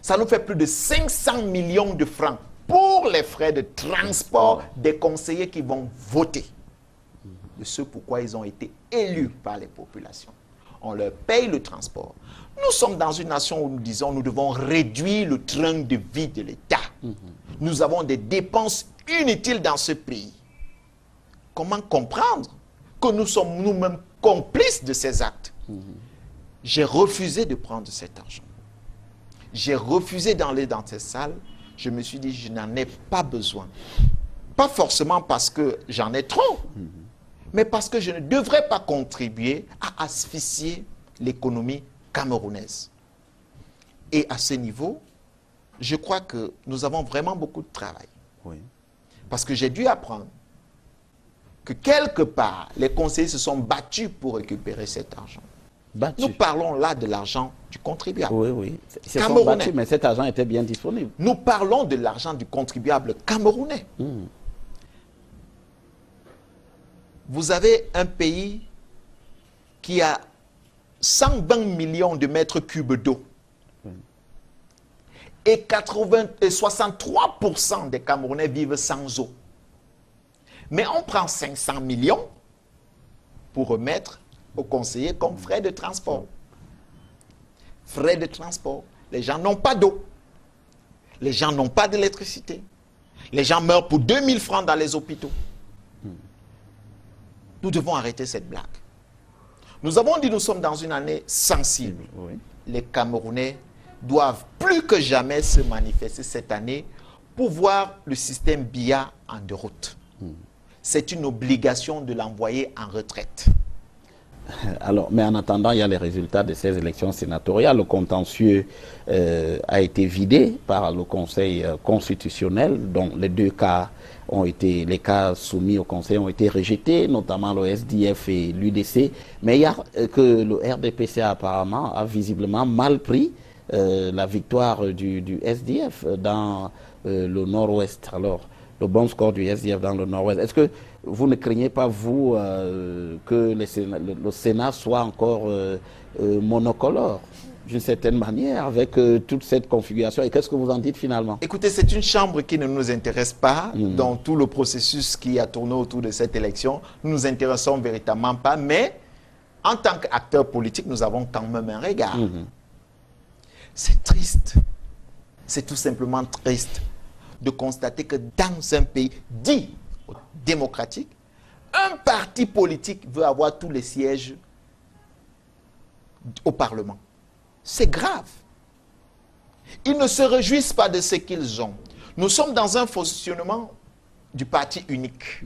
Ça nous fait plus de 500 millions de francs pour les frais de transport des conseillers qui vont voter. De ce pourquoi ils ont été élus par les populations. On leur paye le transport. Nous sommes dans une nation où nous disons nous devons réduire le train de vie de l'État. Nous avons des dépenses inutiles dans ce pays. Comment comprendre que nous sommes nous-mêmes complices de ces actes? J'ai refusé de prendre cet argent. J'ai refusé d'aller dans ces salles. Je me suis dit, je n'en ai pas besoin. Pas forcément parce que j'en ai trop, mais parce que je ne devrais pas contribuer à asphyxier l'économie camerounaise. Et à ce niveau, je crois que nous avons vraiment beaucoup de travail. Oui. Parce que j'ai dû apprendre que quelque part, les conseillers se sont battus pour récupérer cet argent. Battu. Nous parlons là de l'argent du contribuable. Oui, oui. Ils se sont Camerounais. battus, mais cet argent était bien disponible. Nous parlons de l'argent du contribuable camerounais. Vous avez un pays qui a 120 millions de mètres cubes d'eau. Et 63% des Camerounais vivent sans eau. Mais on prend 500 millions pour remettre aux conseillers comme frais de transport. Frais de transport. Les gens n'ont pas d'eau. Les gens n'ont pas d'électricité. Les gens meurent pour 2000 francs dans les hôpitaux. Nous devons arrêter cette blague. Nous avons dit que nous sommes dans une année sensible. Oui. Les Camerounais doivent plus que jamais se manifester cette année pour voir le système BIA en déroute. C'est une obligation de l'envoyer en retraite. Alors, mais en attendant, il y a les résultats de ces élections sénatoriales. Le contentieux a été vidé par le Conseil constitutionnel, dont les deux cas ont été, les cas soumis au Conseil ont été rejetés, notamment le SDF et l'UDC. Mais il y a que le RDPC apparemment a visiblement mal pris la victoire du SDF dans le Nord-Ouest. Alors, le bon score du SDF dans le Nord-Ouest. Est-ce que vous ne craignez pas, vous, que le Sénat soit encore monocolore, d'une certaine manière, avec toute cette configuration? Et qu'est-ce que vous en dites finalement? Écoutez, c'est une chambre qui ne nous intéresse pas dans tout le processus qui a tourné autour de cette élection. Nous nous intéressons véritablement pas, mais en tant qu'acteurs politiques, nous avons quand même un regard. C'est triste. C'est tout simplement triste de constater que dans un pays dit démocratique, un parti politique veut avoir tous les sièges au Parlement. C'est grave. Ils ne se réjouissent pas de ce qu'ils ont. Nous sommes dans un fonctionnement du parti unique.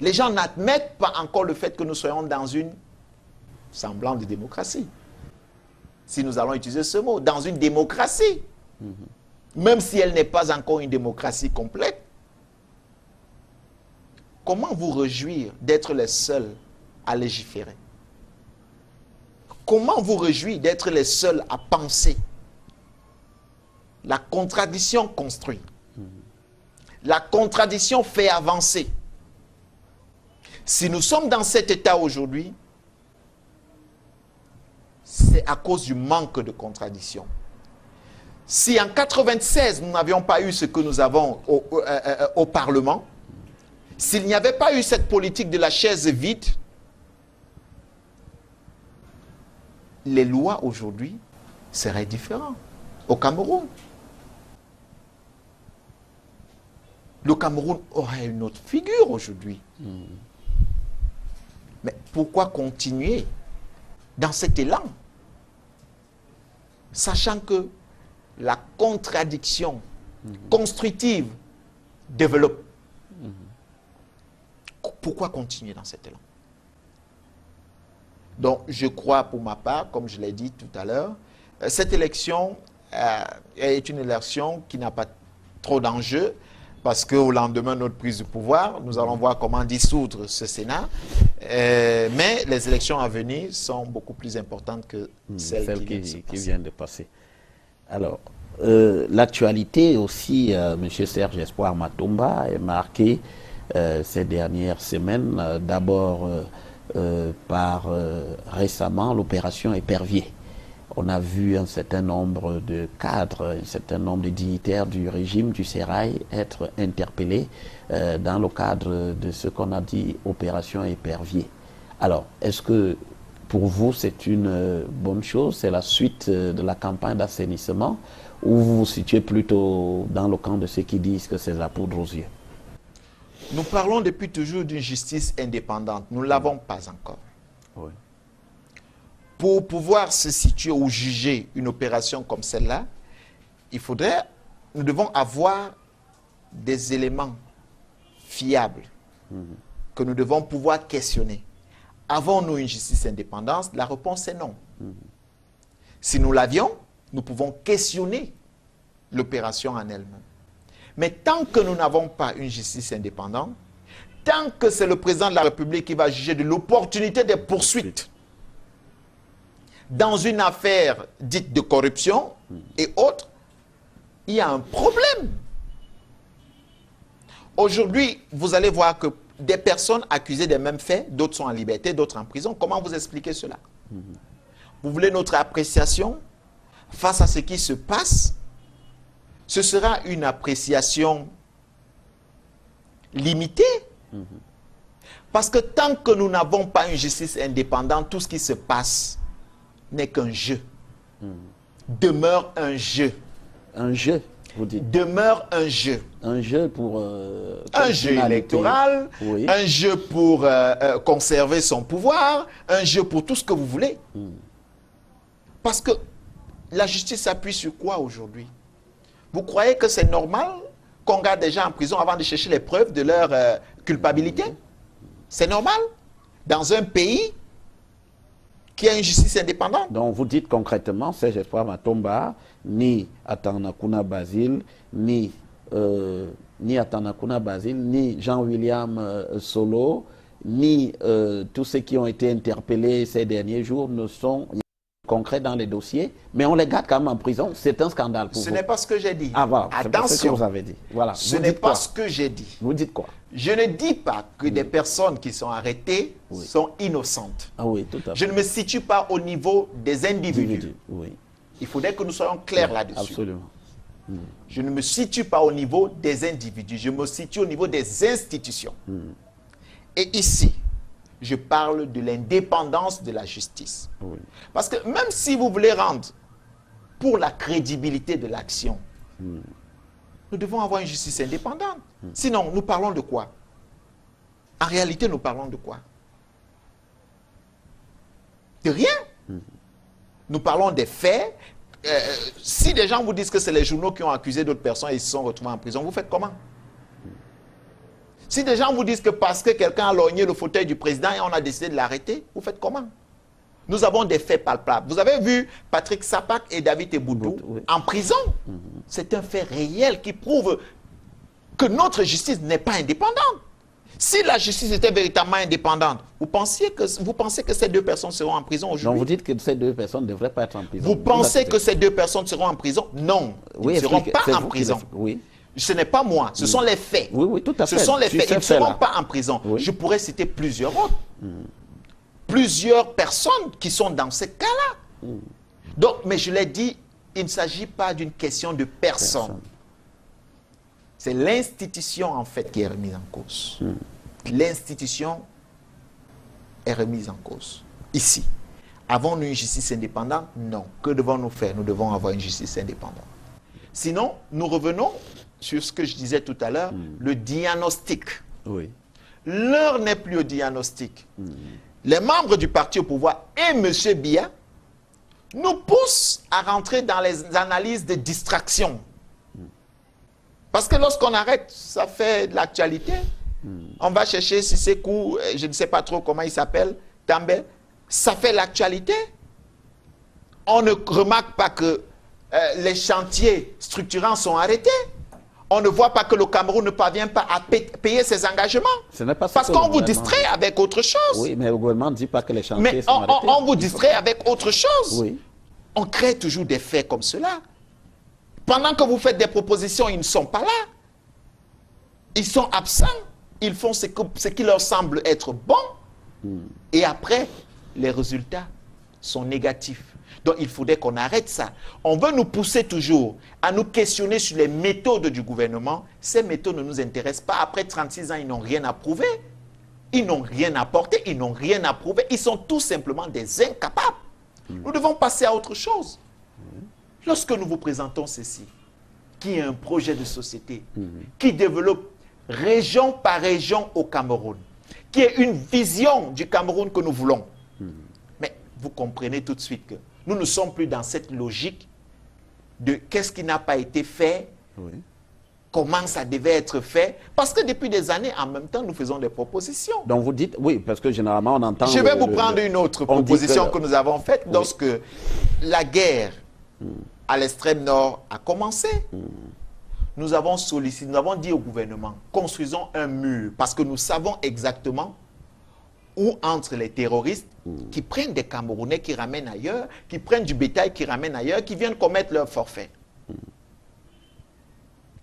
Les gens n'admettent pas encore le fait que nous soyons dans une semblant de démocratie. Si nous allons utiliser ce mot, dans une démocratie. Même si elle n'est pas encore une démocratie complète. Comment vous réjouir d'être les seuls à légiférer? Comment vous réjouir d'être les seuls à penser? La contradiction construit. La contradiction fait avancer. Si nous sommes dans cet état aujourd'hui, c'est à cause du manque de contradiction. Si en 1996, nous n'avions pas eu ce que nous avons au Parlement, s'il n'y avait pas eu cette politique de la chaise vide, les lois aujourd'hui seraient différentes au Cameroun. Le Cameroun aurait une autre figure aujourd'hui. Mais pourquoi continuer dans cet élan, sachant que la contradiction constructive développe? Pourquoi continuer dans cet élan? Donc, je crois pour ma part, comme je l'ai dit tout à l'heure, cette élection est une élection qui n'a pas trop d'enjeux, parce qu'au lendemain de notre prise de pouvoir, nous allons voir comment dissoudre ce Sénat. Mais les élections à venir sont beaucoup plus importantes que celles qui viennent de passer. Alors, l'actualité aussi, M. Serge Espoir Matomba, est marquée ces dernières semaines, d'abord par récemment l'opération Épervier. On a vu un certain nombre de cadres, un certain nombre de dignitaires du régime du Sérail être interpellés dans le cadre de ce qu'on a dit opération Épervier. Alors, est-ce que pour vous c'est une bonne chose, c'est la suite de la campagne d'assainissement, ou vous vous situez plutôt dans le camp de ceux qui disent que c'est la poudre aux yeux? Nous parlons depuis toujours d'une justice indépendante. Nous ne l'avons pas encore. Oui. Pour pouvoir se situer ou juger une opération comme celle-là, nous devons avoir des éléments fiables que nous devons pouvoir questionner. Avons-nous une justice indépendante? La réponse est non. Si nous l'avions, nous pouvons questionner l'opération en elle-même. Mais tant que nous n'avons pas une justice indépendante, tant que c'est le président de la République qui va juger de l'opportunité des poursuites dans une affaire dite de corruption et autres, il y a un problème. Aujourd'hui, vous allez voir que des personnes accusées des mêmes faits, d'autres sont en liberté, d'autres en prison. Comment vous expliquez cela? Vous voulez notre appréciation face à ce qui se passe? Ce sera une appréciation limitée. Parce que tant que nous n'avons pas une justice indépendante, tout ce qui se passe n'est qu'un jeu. Demeure un jeu. Un jeu, vous dites? Demeure un jeu. Un jeu pour... un jeu électoral, oui. Un jeu pour conserver son pouvoir, un jeu pour tout ce que vous voulez. Parce que la justice s'appuie sur quoi aujourd'hui? Vous croyez que c'est normal qu'on garde des gens en prison avant de chercher les preuves de leur culpabilité? C'est normal dans un pays qui a une justice indépendante? Donc vous dites concrètement, Serge Espoir Matomba, ni Atanakuna Basile, ni Atanakuna Basile, ni Jean-William Solo, ni tous ceux qui ont été interpellés ces derniers jours ne sont concrets dans les dossiers, mais on les garde quand même en prison. C'est un scandale pour vous. Ce n'est pas ce que j'ai dit. Ah voilà, attention, ce que vous avez dit. Voilà. Ce n'est pas ce que j'ai dit. Vous dites quoi? Je ne dis pas que des personnes qui sont arrêtées sont innocentes. Ah oui, tout à fait. Je ne me situe pas au niveau des individus. Oui. Il faudrait que nous soyons clairs là-dessus. Absolument. Je ne me situe pas au niveau des individus, je me situe au niveau des institutions. Et ici, je parle de l'indépendance de la justice. Oui. Parce que même si vous voulez rendre pour la crédibilité de l'action, nous devons avoir une justice indépendante. Sinon, nous parlons de quoi? En réalité, nous parlons de quoi? De rien. Nous parlons des faits. Si des gens vous disent que c'est les journaux qui ont accusé d'autres personnes et ils se sont retrouvés en prison, vous faites comment? Si des gens vous disent que parce que quelqu'un a lorgné le fauteuil du président et on a décidé de l'arrêter, vous faites comment? Nous avons des faits palpables. Vous avez vu Patrick Sapak et David Eboudou en prison. C'est un fait réel qui prouve que notre justice n'est pas indépendante. Si la justice était véritablement indépendante, vous pensez que ces deux personnes seront en prison aujourd'hui? Donc vous dites que ces deux personnes ne devraient pas être en prison. Vous pensez que ces deux personnes seront en prison? Non, ils ne seront pas en prison. Oui. Ce n'est pas moi, ce sont les faits. Oui, tout à fait. Ce sont les faits, ils ne seront pas en prison. Oui. Je pourrais citer plusieurs autres. Plusieurs personnes qui sont dans ce cas-là. Donc, mais je l'ai dit, il ne s'agit pas d'une question de personne. C'est l'institution, en fait, qui est remise en cause. L'institution est remise en cause. Ici. Avons-nous une justice indépendante? Non. Que devons-nous faire? Nous devons avoir une justice indépendante. Sinon, nous revenons sur ce que je disais tout à l'heure, le diagnostic. Oui. L'heure n'est plus au diagnostic. Les membres du parti au pouvoir et M. Biya nous poussent à rentrer dans les analyses de distraction. Parce que lorsqu'on arrête, ça fait de l'actualité. On va chercher Sissekou, je ne sais pas trop comment il s'appelle, També. Ça fait l'actualité. On ne remarque pas que les chantiers structurants sont arrêtés. On ne voit pas que le Cameroun ne parvient pas à payer ses engagements. Ce n'est pas ça. Parce qu'on vous distrait avec autre chose. Oui, mais le gouvernement ne dit pas que les chantiers sont arrêtés. Mais on vous distrait avec autre chose. Oui. On crée toujours des faits comme cela. Pendant que vous faites des propositions, ils ne sont pas là. Ils sont absents. Ils font ce qui leur semble être bon. Et après, les résultats sont négatifs. Donc, il faudrait qu'on arrête ça. On veut nous pousser toujours à nous questionner sur les méthodes du gouvernement. Ces méthodes ne nous intéressent pas. Après 36 ans, ils n'ont rien à prouver. Ils n'ont rien apporté. Ils n'ont rien à prouver. Ils sont tout simplement des incapables. Nous devons passer à autre chose. Lorsque nous vous présentons ceci, qui est un projet de société, qui développe région par région au Cameroun, qui est une vision du Cameroun que nous voulons. Mais vous comprenez tout de suite que nous ne sommes plus dans cette logique de qu'est-ce qui n'a pas été fait, comment ça devait être fait, parce que depuis des années, en même temps, nous faisons des propositions. Donc vous dites, oui, parce que généralement on entend... Je vais vous prendre une autre proposition que nous avons faite lorsque la guerre à l'extrême nord a commencé. nous avons sollicité, nous avons dit au gouvernement, construisons un mur, parce que nous savons exactement où entrent les terroristes qui prennent des Camerounais qui ramènent ailleurs, qui prennent du bétail qui ramènent ailleurs, qui viennent commettre leur forfait.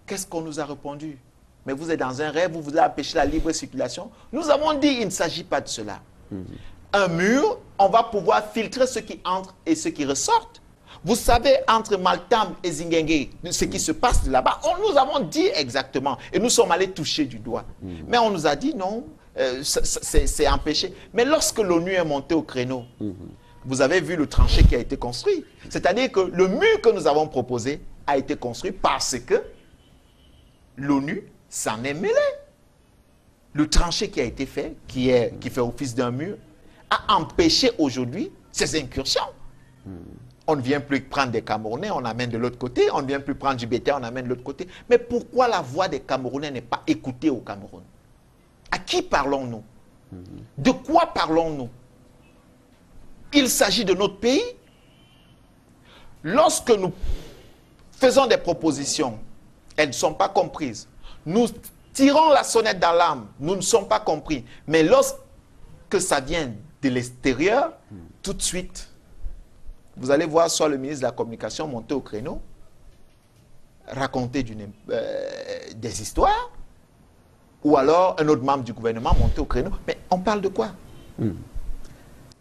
Qu'est-ce qu'on nous a répondu? Mais vous êtes dans un rêve, vous voulez empêcher la libre circulation. Nous avons dit, il ne s'agit pas de cela. Un mur, on va pouvoir filtrer ceux qui entrent et ceux qui ressortent. Vous savez, entre Maltam et Zinguengue, ce qui se passe là-bas, nous avons dit exactement. Et nous sommes allés toucher du doigt. Mais on nous a dit non, c'est empêché. Mais lorsque l'ONU est montée au créneau, vous avez vu le tranché qui a été construit. C'est-à-dire que le mur que nous avons proposé a été construit parce que l'ONU s'en est mêlée. Le tranché qui a été fait, qui fait office d'un mur, a empêché aujourd'hui ces incursions. On ne vient plus prendre des Camerounais, on amène de l'autre côté. On ne vient plus prendre du bétail, on amène de l'autre côté. Mais pourquoi la voix des Camerounais n'est pas écoutée au Cameroun? À qui parlons-nous? De quoi parlons-nous? Il s'agit de notre pays. Lorsque nous faisons des propositions, elles ne sont pas comprises. Nous tirons la sonnette d'alarme, nous ne sommes pas compris. Mais lorsque ça vient de l'extérieur, tout de suite, vous allez voir soit le ministre de la Communication monter au créneau, raconter des histoires, ou alors un autre membre du gouvernement monter au créneau. Mais on parle de quoi?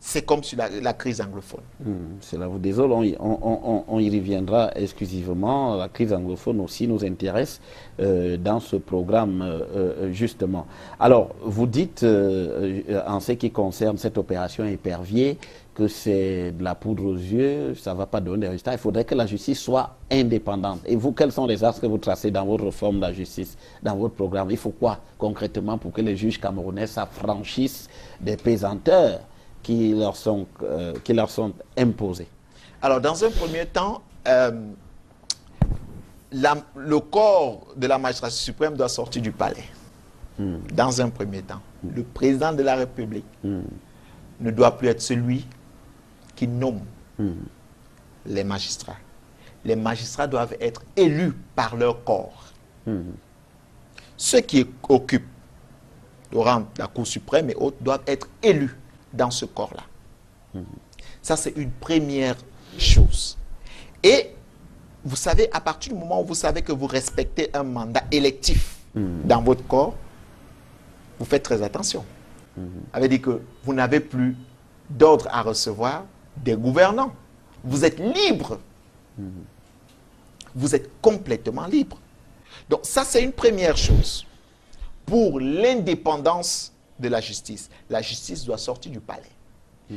C'est comme sur la crise anglophone. C'est là, désolé, on y reviendra exclusivement. La crise anglophone aussi nous intéresse dans ce programme, justement. Alors, vous dites, en ce qui concerne cette opération Épervier, que c'est de la poudre aux yeux, ça ne va pas donner des résultats. Il faudrait que la justice soit indépendante. Et vous, quels sont les axes que vous tracez dans votre réforme de la justice, dans votre programme? Il faut quoi concrètement pour que les juges camerounais s'affranchissent des pesanteurs qui leur sont imposés? Alors, dans un premier temps, le corps de la magistrature suprême doit sortir du palais. Dans un premier temps. Le président de la République ne doit plus être celui qui nomme les magistrats. Les magistrats doivent être élus par leur corps. Ceux qui occupent le rang de la Cour suprême et autres doivent être élus dans ce corps-là. Ça, c'est une première chose. Et vous savez, à partir du moment où vous savez que vous respectez un mandat électif dans votre corps, vous faites très attention. Ça veut dire que vous n'avez plus d'ordre à recevoir des gouvernants. Vous êtes libre. Vous êtes complètement libre. Donc ça, c'est une première chose. Pour l'indépendance de la justice doit sortir du palais.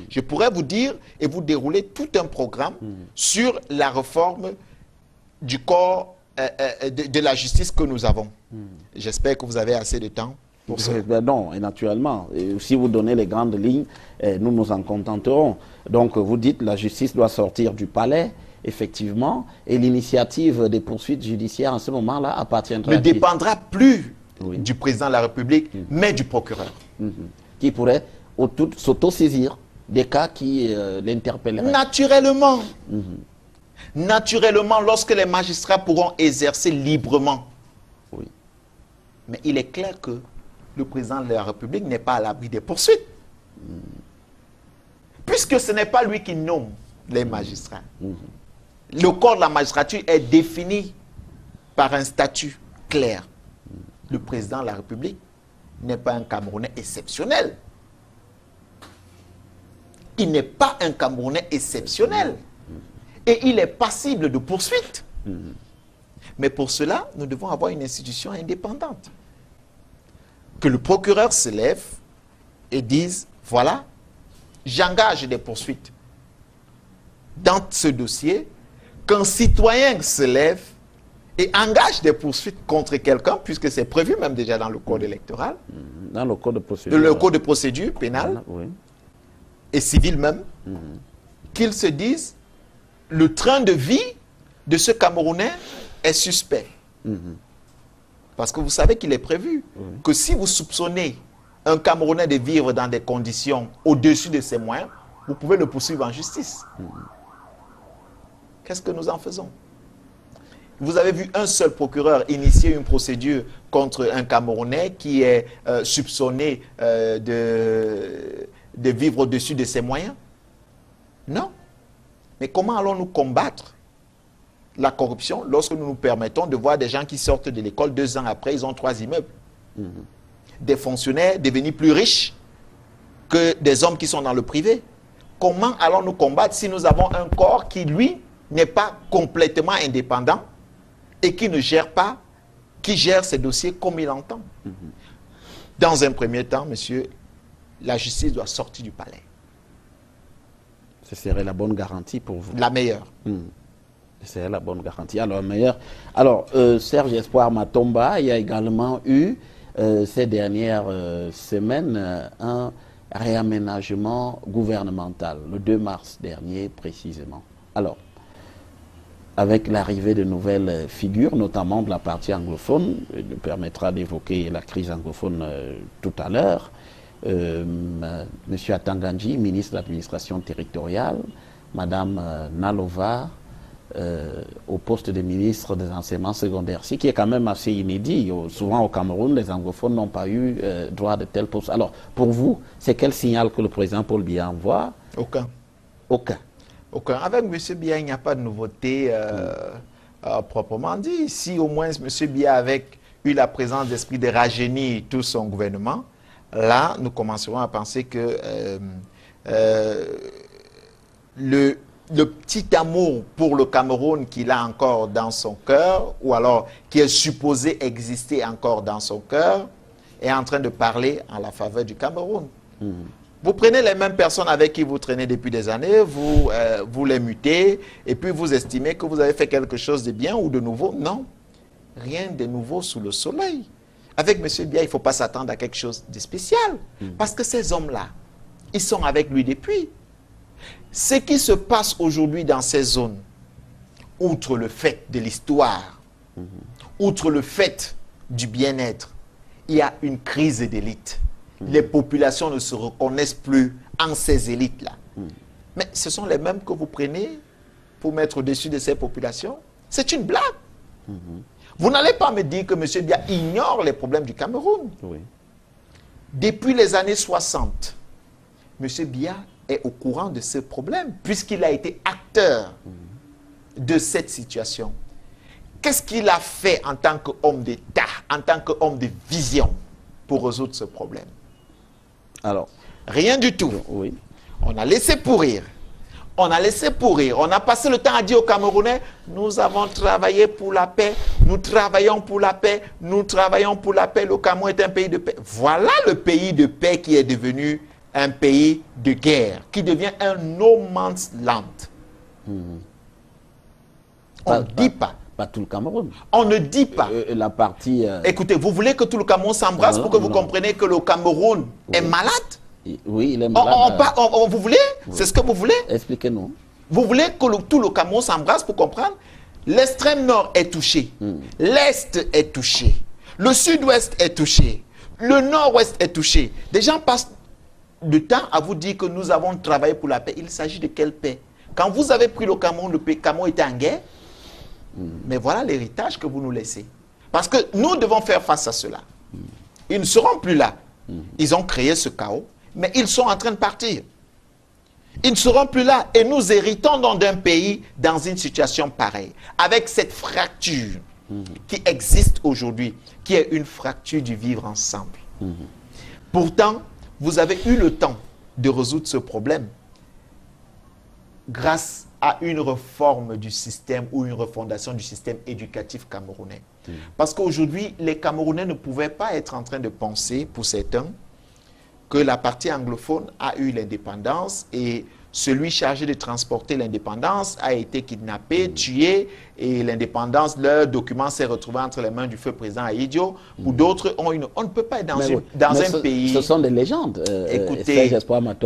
Je pourrais vous dire et vous dérouler tout un programme sur la réforme du corps de la justice que nous avons. J'espère que vous avez assez de temps pour ça. Non, et naturellement. Et si vous donnez les grandes lignes, nous nous en contenterons. Donc vous dites que la justice doit sortir du palais, effectivement, et l'initiative des poursuites judiciaires en ce moment-là appartiendra ne dépendra plus du président de la République, mais du procureur. Qui pourrait s'auto-saisir des cas qui l'interpelleraient. Naturellement. Naturellement, lorsque les magistrats pourront exercer librement. Mais il est clair que le président de la République n'est pas à l'abri des poursuites. Puisque ce n'est pas lui qui nomme les magistrats. Le corps de la magistrature est défini par un statut clair. Le président de la République n'est pas un Camerounais exceptionnel. Il n'est pas un Camerounais exceptionnel. Et il est passible de poursuite. Mais pour cela, nous devons avoir une institution indépendante. Que le procureur se lève et dise, voilà, j'engage des poursuites dans ce dossier, qu'un citoyen se lève et engage des poursuites contre quelqu'un, puisque c'est prévu même déjà dans le code électoral, dans le code de procédure, code de procédure pénale, et civile même, qu'il se dise, le train de vie de ce Camerounais est suspect. Parce que vous savez qu'il est prévu que si vous soupçonnez un Camerounais de vivre dans des conditions au-dessus de ses moyens, vous pouvez le poursuivre en justice. Qu'est-ce que nous en faisons? Vous avez vu un seul procureur initier une procédure contre un Camerounais qui est soupçonné de vivre au-dessus de ses moyens? Non. Mais comment allons-nous combattre la corruption lorsque nous nous permettons de voir des gens qui sortent de l'école 2 ans après, ils ont 3 immeubles? Des fonctionnaires devenus plus riches que des hommes qui sont dans le privé. Comment allons-nous combattre si nous avons un corps qui, lui, n'est pas complètement indépendant et qui ne gère pas, qui gère ses dossiers comme il entend? Dans un premier temps, monsieur, la justice doit sortir du palais. Ce serait la bonne garantie pour vous? La meilleure. Ce serait la bonne garantie. Alors, meilleure. Alors, Serge Espoir Matomba, il y a également eu, ces dernières semaines, un réaménagement gouvernemental, le 2 mars dernier précisément. Alors, avec l'arrivée de nouvelles figures, notamment de la partie anglophone, il nous permettra d'évoquer la crise anglophone tout à l'heure, M. Atanganji, ministre de l'administration territoriale, Mme Nalova, au poste de ministre des enseignements secondaires, ce qui est quand même assez inédit. Souvent au Cameroun, les anglophones n'ont pas eu droit de tels postes. Alors, pour vous, c'est quel signal que le président Paul Biya envoie? Aucun. Aucun. Aucun. Avec M. Biya, il n'y a pas de nouveauté proprement dit. Si au moins M. Biya avait eu la présence d'esprit de rajeunir tout son gouvernement, là, nous commencerons à penser que le petit amour pour le Cameroun qu'il a encore dans son cœur, ou alors qui est supposé exister encore dans son cœur, est en train de parler en la faveur du Cameroun. Vous prenez les mêmes personnes avec qui vous traînez depuis des années, vous les mutez, et puis vous estimez que vous avez fait quelque chose de bien ou de nouveau. Non, rien de nouveau sous le soleil. Avec M. Biya, il ne faut pas s'attendre à quelque chose de spécial, parce que ces hommes-là, ils sont avec lui depuis. Ce qui se passe aujourd'hui dans ces zones, outre le fait de l'histoire, outre le fait du bien-être, il y a une crise d'élite. Les populations ne se reconnaissent plus en ces élites-là. Mais ce sont les mêmes que vous prenez pour mettre au-dessus de ces populations. C'est une blague. Vous n'allez pas me dire que M. Biya ignore les problèmes du Cameroun. Oui. Depuis les années 60, M. Biya est au courant de ce problème, puisqu'il a été acteur de cette situation. Qu'est-ce qu'il a fait en tant qu'homme d'État, en tant qu'homme de vision, pour résoudre ce problème? Alors, rien du tout. Oui. On a laissé pourrir. On a laissé pourrir. On a passé le temps à dire aux Camerounais, nous avons travaillé pour la paix, nous travaillons pour la paix, nous travaillons pour la paix, le Cameroun est un pays de paix. Voilà le pays de paix qui est devenu un pays de guerre, qui devient un no man's land. On ne dit pas. Pas tout le Cameroun. On ne dit pas. La partie... Écoutez, vous voulez que tout le Cameroun s'embrasse pour que vous compreniez que le Cameroun est malade? Oui, il est malade. Vous voulez? C'est ce que vous voulez? Expliquez-nous. Vous voulez que tout le Cameroun s'embrasse pour comprendre? L'extrême nord est touché. L'est est touché. Le sud-ouest est touché. Le nord-ouest est touché. Des gens passent du temps à vous dire que nous avons travaillé pour la paix. Il s'agit de quelle paix? Quand vous avez pris le Cameroun était en guerre. Mais voilà l'héritage que vous nous laissez. Parce que nous devons faire face à cela. Ils ne seront plus là. Ils ont créé ce chaos, mais ils sont en train de partir. Ils ne seront plus là. Et nous héritons donc d'un pays dans une situation pareille, avec cette fracture qui existe aujourd'hui, qui est une fracture du vivre ensemble. Pourtant, vous avez eu le temps de résoudre ce problème grâce à une réforme du système ou une refondation du système éducatif camerounais. Parce qu'aujourd'hui, les Camerounais ne pouvaient pas être en train de penser, pour certains, que la partie anglophone a eu l'indépendance et celui chargé de transporter l'indépendance a été kidnappé, tué, et l'indépendance, leur document s'est retrouvé entre les mains du feu président Ahidjo, ou d'autres ont une... On ne peut pas être dans un pays... Ce sont des légendes. Écoutez,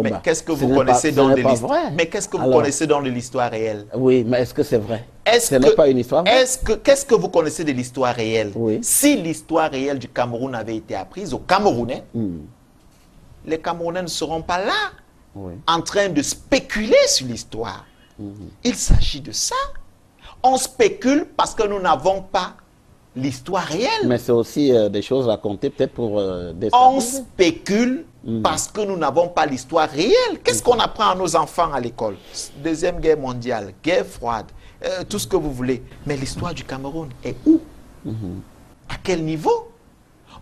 mais qu'est-ce que vous connaissez dans de l'histoire? Mais qu'est-ce que vous connaissez dans de l'histoire réelle? Oui, mais est-ce que c'est vrai? Ce n'est pas une histoire vraie? Qu'est-ce que vous connaissez de l'histoire réelle? Oui. Si l'histoire réelle du Cameroun avait été apprise aux Camerounais, les Camerounais ne seront pas là, en train de spéculer sur l'histoire. Il s'agit de ça. On spécule parce que nous n'avons pas l'histoire réelle. Mais c'est aussi des choses racontées peut-être pour On déstabiliser. spécule parce que nous n'avons pas l'histoire réelle. Qu'est-ce qu'on apprend à nos enfants à l'école? Deuxième guerre mondiale, guerre froide, tout ce que vous voulez. Mais l'histoire du Cameroun est où? À quel niveau?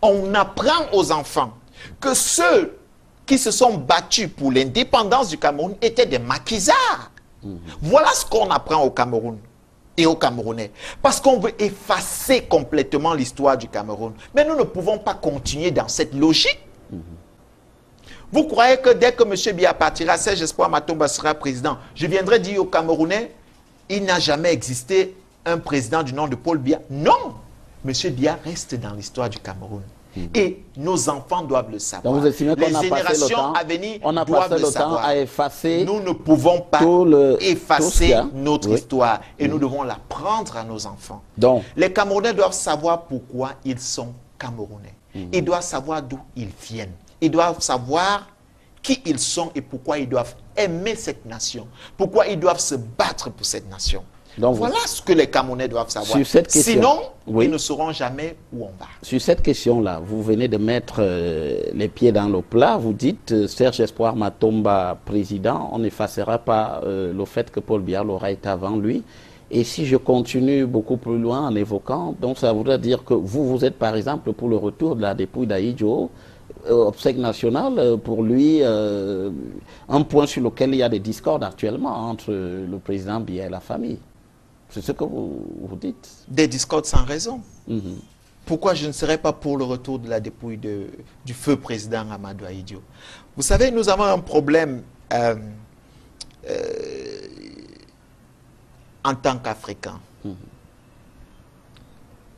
On apprend aux enfants que ceux qui se sont battus pour l'indépendance du Cameroun étaient des maquisards. Voilà ce qu'on apprend au Cameroun et aux Camerounais. Parce qu'on veut effacer complètement l'histoire du Cameroun. Mais nous ne pouvons pas continuer dans cette logique. Vous croyez que dès que M. Biya partira, Serge Espoir Matomba sera président, je viendrai dire aux Camerounais, il n'a jamais existé un président du nom de Paul Biya. Non! M. Biya reste dans l'histoire du Cameroun. Et nos enfants doivent le savoir. Donc vous estimez qu'on Les a passé le générations temps, à venir on a doivent passé le le temps savoir. à effacer Nous ne pouvons pas tout ce qu'il y effacer a. notre Oui. histoire. Et nous devons l'apprendre à nos enfants. Donc, Les Camerounais doivent savoir pourquoi ils sont Camerounais. Ils doivent savoir d'où ils viennent. Ils doivent savoir qui ils sont et pourquoi ils doivent aimer cette nation. Pourquoi ils doivent se battre pour cette nation. Donc, voilà ce que les Camerounais doivent savoir. Sur cette question, Sinon, oui. ils ne sauront jamais où on va. sur cette question-là, vous venez de mettre les pieds dans le plat. Vous dites, Serge Espoir Matomba président, on n'effacera pas le fait que Paul Biya l'aura été avant lui. Et si je continue beaucoup plus loin en évoquant, donc ça voudrait dire que vous êtes par exemple pour le retour de la dépouille d'Ahidjo, obsèque nationale, pour lui, un point sur lequel il y a des discordes actuellement entre le président Biya et la famille. C'est ce que vous dites. Des discordes sans raison. Pourquoi je ne serais pas pour le retour de la dépouille du feu président Amadou Ahidjo? Vous savez, nous avons un problème en tant qu'Africains.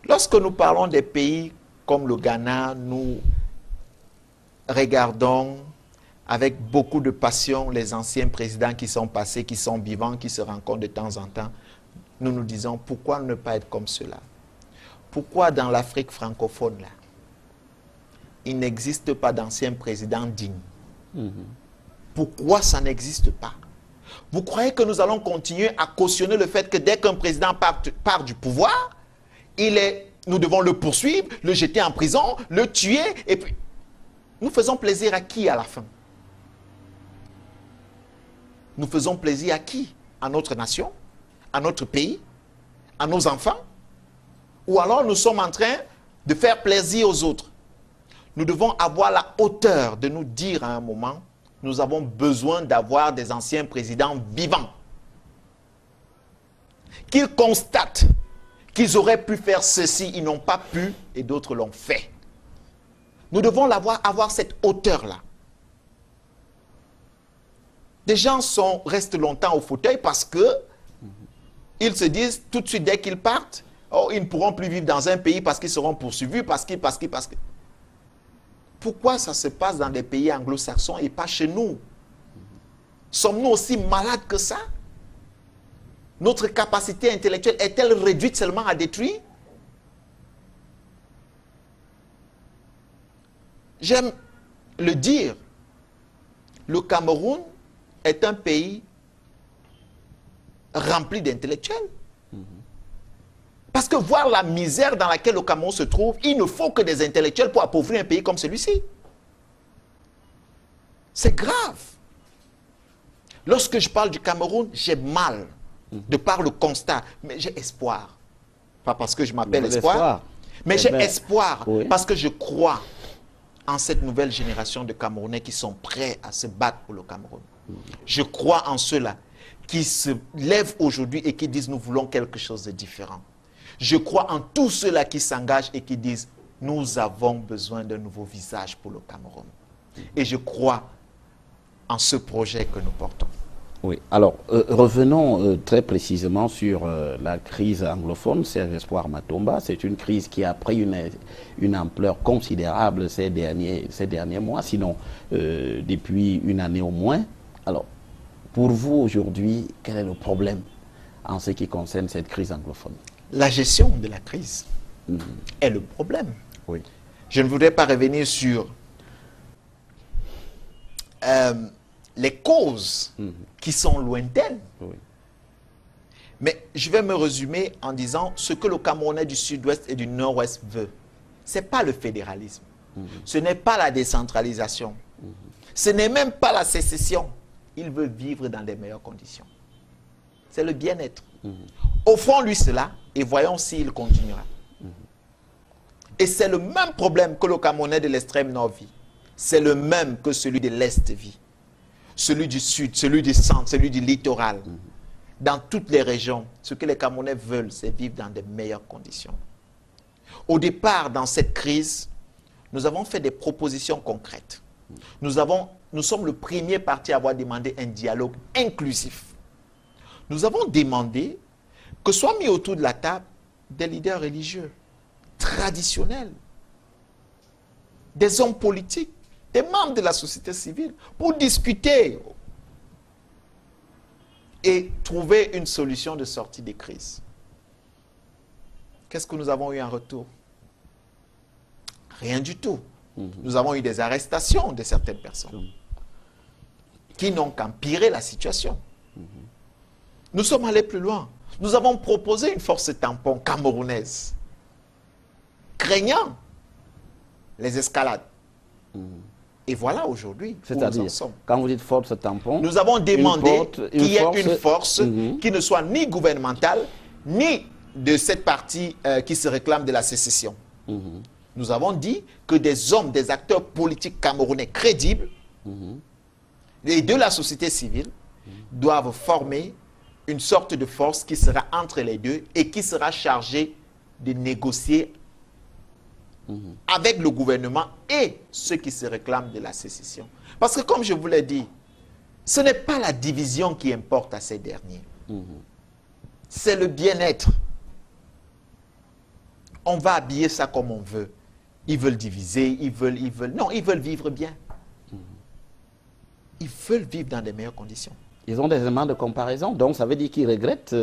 Lorsque nous parlons des pays comme le Ghana, nous regardons avec beaucoup de passion les anciens présidents qui sont passés, qui sont vivants, qui se rencontrent de temps en temps. Nous nous disons, pourquoi ne pas être comme cela? Pourquoi dans l'Afrique francophone, là, il n'existe pas d'anciens présidents dignes? Pourquoi ça n'existe pas? Vous croyez que nous allons continuer à cautionner le fait que dès qu'un président part du pouvoir, nous devons le poursuivre, le jeter en prison, le tuer, et puis nous faisons plaisir à qui à la fin? Nous faisons plaisir à qui? À notre nation? À notre pays? À nos enfants? Ou alors nous sommes en train de faire plaisir aux autres? Nous devons avoir la hauteur de nous dire à un moment, nous avons besoin d'avoir des anciens présidents vivants. Qu'ils constatent qu'ils auraient pu faire ceci, ils n'ont pas pu et d'autres l'ont fait. Nous devons avoir cette hauteur-là. Des gens restent longtemps au fauteuil parce que ils se disent tout de suite dès qu'ils partent, oh, ils ne pourront plus vivre dans un pays parce qu'ils seront poursuivis, parce que. Pourquoi ça se passe dans des pays anglo-saxons et pas chez nous? Sommes-nous aussi malades que ça? Notre capacité intellectuelle est-elle réduite seulement à détruire? J'aime le dire, le Cameroun est un pays rempli d'intellectuels. Parce que voir la misère dans laquelle le Cameroun se trouve, il ne faut que des intellectuels pour appauvrir un pays comme celui-ci. C'est grave. Lorsque je parle du Cameroun, j'ai mal de par le constat, mais j'ai espoir. Pas parce que je m'appelle Espoir, mais j'ai espoir parce que je crois en cette nouvelle génération de Camerounais qui sont prêts à se battre pour le Cameroun. Je crois en ceux-là qui se lèvent aujourd'hui et qui disent nous voulons quelque chose de différent. Je crois en tous ceux-là qui s'engagent et qui disent nous avons besoin d'un nouveau visage pour le Cameroun. Et je crois en ce projet que nous portons. Oui, alors revenons très précisément sur la crise anglophone, Serge Espoir Matomba. C'est une crise qui a pris une ampleur considérable ces derniers mois, sinon depuis une année au moins. Alors, pour vous aujourd'hui, quel est le problème en ce qui concerne cette crise anglophone? La gestion de la crise est le problème. Oui. Je ne voudrais pas revenir sur les causes qui sont lointaines. Oui. Mais je vais me résumer en disant ce que le Camerounais du Sud-Ouest et du Nord-Ouest veut. Ce n'est pas le fédéralisme. Ce n'est pas la décentralisation. Ce n'est même pas la sécession. Il veut vivre dans des meilleures conditions. C'est le bien-être. Offrons-lui cela et voyons s'il continuera. Et c'est le même problème que le Camerounais de l'extrême nord vit. C'est le même que celui de l'Est vit. Celui du Sud, celui du Centre, celui du littoral. Dans toutes les régions, ce que les Camerounais veulent, c'est vivre dans de meilleures conditions. Au départ, dans cette crise, nous avons fait des propositions concrètes. Nous sommes le premier parti à avoir demandé un dialogue inclusif. Nous avons demandé que soient mis autour de la table des leaders religieux, traditionnels, des hommes politiques, des membres de la société civile, pour discuter et trouver une solution de sortie des crises. Qu'est-ce que nous avons eu en retour? Rien du tout. Nous avons eu des arrestations de certaines personnes qui n'ont qu'empiré la situation. Nous sommes allés plus loin. Nous avons proposé une force tampon camerounaise, craignant les escalades. Et voilà aujourd'hui où nous en sommes. Quand vous dites force tampon, nous avons demandé qu'il y ait une force qui ne soit ni gouvernementale, ni de cette partie qui se réclame de la sécession. Nous avons dit que des hommes, des acteurs politiques camerounais crédibles et de la société civile doivent former une sorte de force qui sera entre les deux et qui sera chargée de négocier avec le gouvernement et ceux qui se réclament de la sécession. Parce que comme je vous l'ai dit, ce n'est pas la division qui importe à ces derniers. C'est le bien-être. On va habiller ça comme on veut. Ils veulent diviser, ils veulent... Non, ils veulent vivre bien. Ils veulent vivre dans de meilleures conditions. Ils ont des éléments de comparaison, donc ça veut dire qu'ils regrettent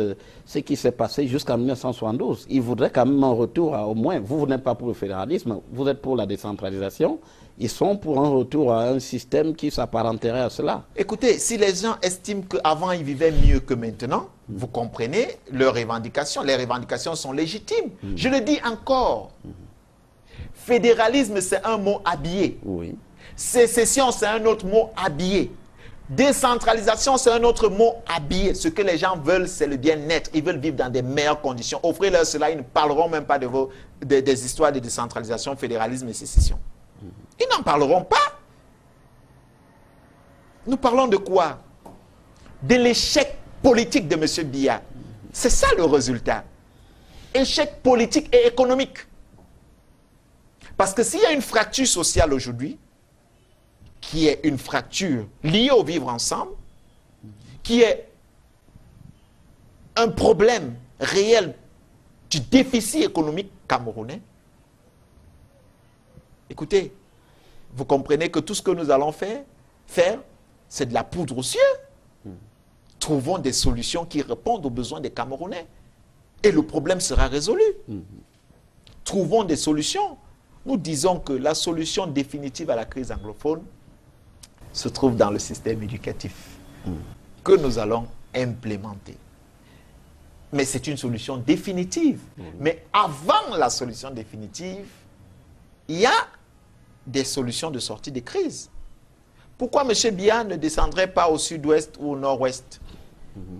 ce qui s'est passé jusqu'en 1972. Ils voudraient quand même un retour au moins. Vous n'êtes pas pour le fédéralisme, vous êtes pour la décentralisation. Ils sont pour un retour à un système qui s'apparenterait à cela. Écoutez, si les gens estiment qu'avant ils vivaient mieux que maintenant, vous comprenez leurs revendications. Les revendications sont légitimes. Je le dis encore. Fédéralisme, c'est un mot habillé. Oui. Sécession, c'est un autre mot habillé. Décentralisation, c'est un autre mot habillé. Ce que les gens veulent, c'est le bien-être. Ils veulent vivre dans des meilleures conditions. Offrez-leur cela, ils ne parleront même pas des histoires de décentralisation, fédéralisme et sécession. Ils n'en parleront pas. Nous parlons de quoi? De l'échec politique de M. Biya. C'est ça le résultat. Échec politique et économique. Parce que s'il y a une fracture sociale aujourd'hui, qui est une fracture liée au vivre ensemble, qui est un problème réel du déficit économique camerounais, écoutez, vous comprenez que tout ce que nous allons faire, c'est de la poudre aux yeux. Trouvons des solutions qui répondent aux besoins des Camerounais. Et le problème sera résolu. Trouvons des solutions. Nous disons que la solution définitive à la crise anglophone se trouve dans le système éducatif que nous allons implémenter. Mais c'est une solution définitive. Mais avant la solution définitive, il y a des solutions de sortie des crises. Pourquoi M. Biya ne descendrait pas au sud-ouest ou au nord-ouest?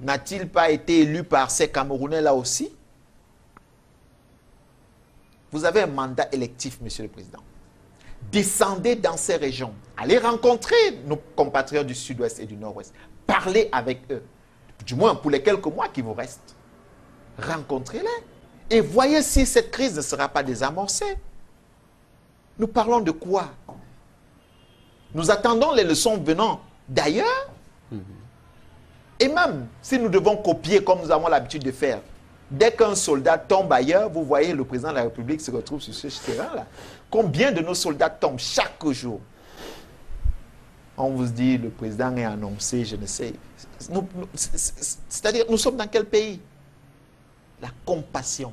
N'a-t-il pas été élu par ces Camerounais là aussi? Vous avez un mandat électif, M. le Président. Descendez dans ces régions. Allez rencontrer nos compatriotes du sud-ouest et du nord-ouest. Parlez avec eux. Du moins pour les quelques mois qui vous restent. Rencontrez-les. Et voyez si cette crise ne sera pas désamorcée. Nous parlons de quoi? Nous attendons les leçons venant d'ailleurs. Et même si nous devons copier comme nous avons l'habitude de faire, dès qu'un soldat tombe ailleurs, vous voyez le président de la République se retrouve sur ce terrain-là. Combien de nos soldats tombent chaque jour? On vous dit, le président est annoncé, je ne sais. C'est-à-dire, nous sommes dans quel pays? La compassion,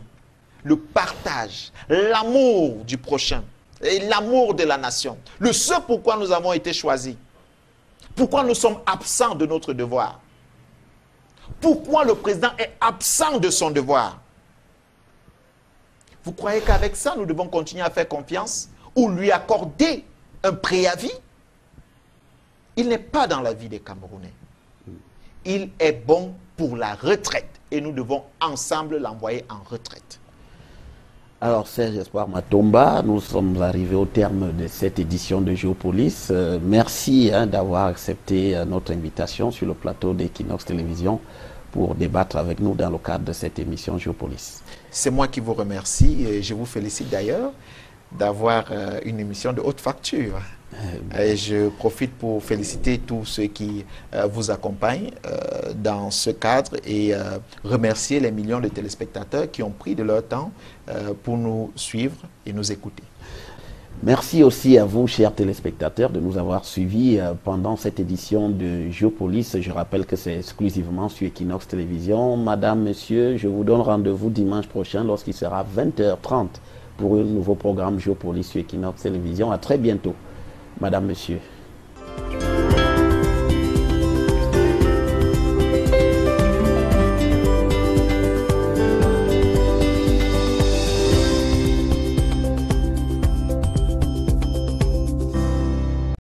le partage, l'amour du prochain et l'amour de la nation. Le ce pourquoi nous avons été choisis. Pourquoi nous sommes absents de notre devoir. Pourquoi le président est absent de son devoir? Vous croyez qu'avec ça, nous devons continuer à faire confiance ou lui accorder un préavis? Il n'est pas dans la vie des Camerounais. Il est bon pour la retraite et nous devons ensemble l'envoyer en retraite. Alors Serge Espoir Matomba, nous sommes arrivés au terme de cette édition de Géopolis. Merci d'avoir accepté notre invitation sur le plateau d'Equinox Télévision pour débattre avec nous dans le cadre de cette émission Géopolis. C'est moi qui vous remercie et je vous félicite d'ailleurs d'avoir une émission de haute facture. Et je profite pour féliciter tous ceux qui vous accompagnent dans ce cadre et remercier les millions de téléspectateurs qui ont pris de leur temps pour nous suivre et nous écouter. Merci aussi à vous, chers téléspectateurs, de nous avoir suivis pendant cette édition de Géopolis. Je rappelle que c'est exclusivement sur Equinox Télévision. Madame, Monsieur, je vous donne rendez-vous dimanche prochain lorsqu'il sera 20h30 pour un nouveau programme Géopolis sur Equinox Télévision. À très bientôt. Madame, Monsieur.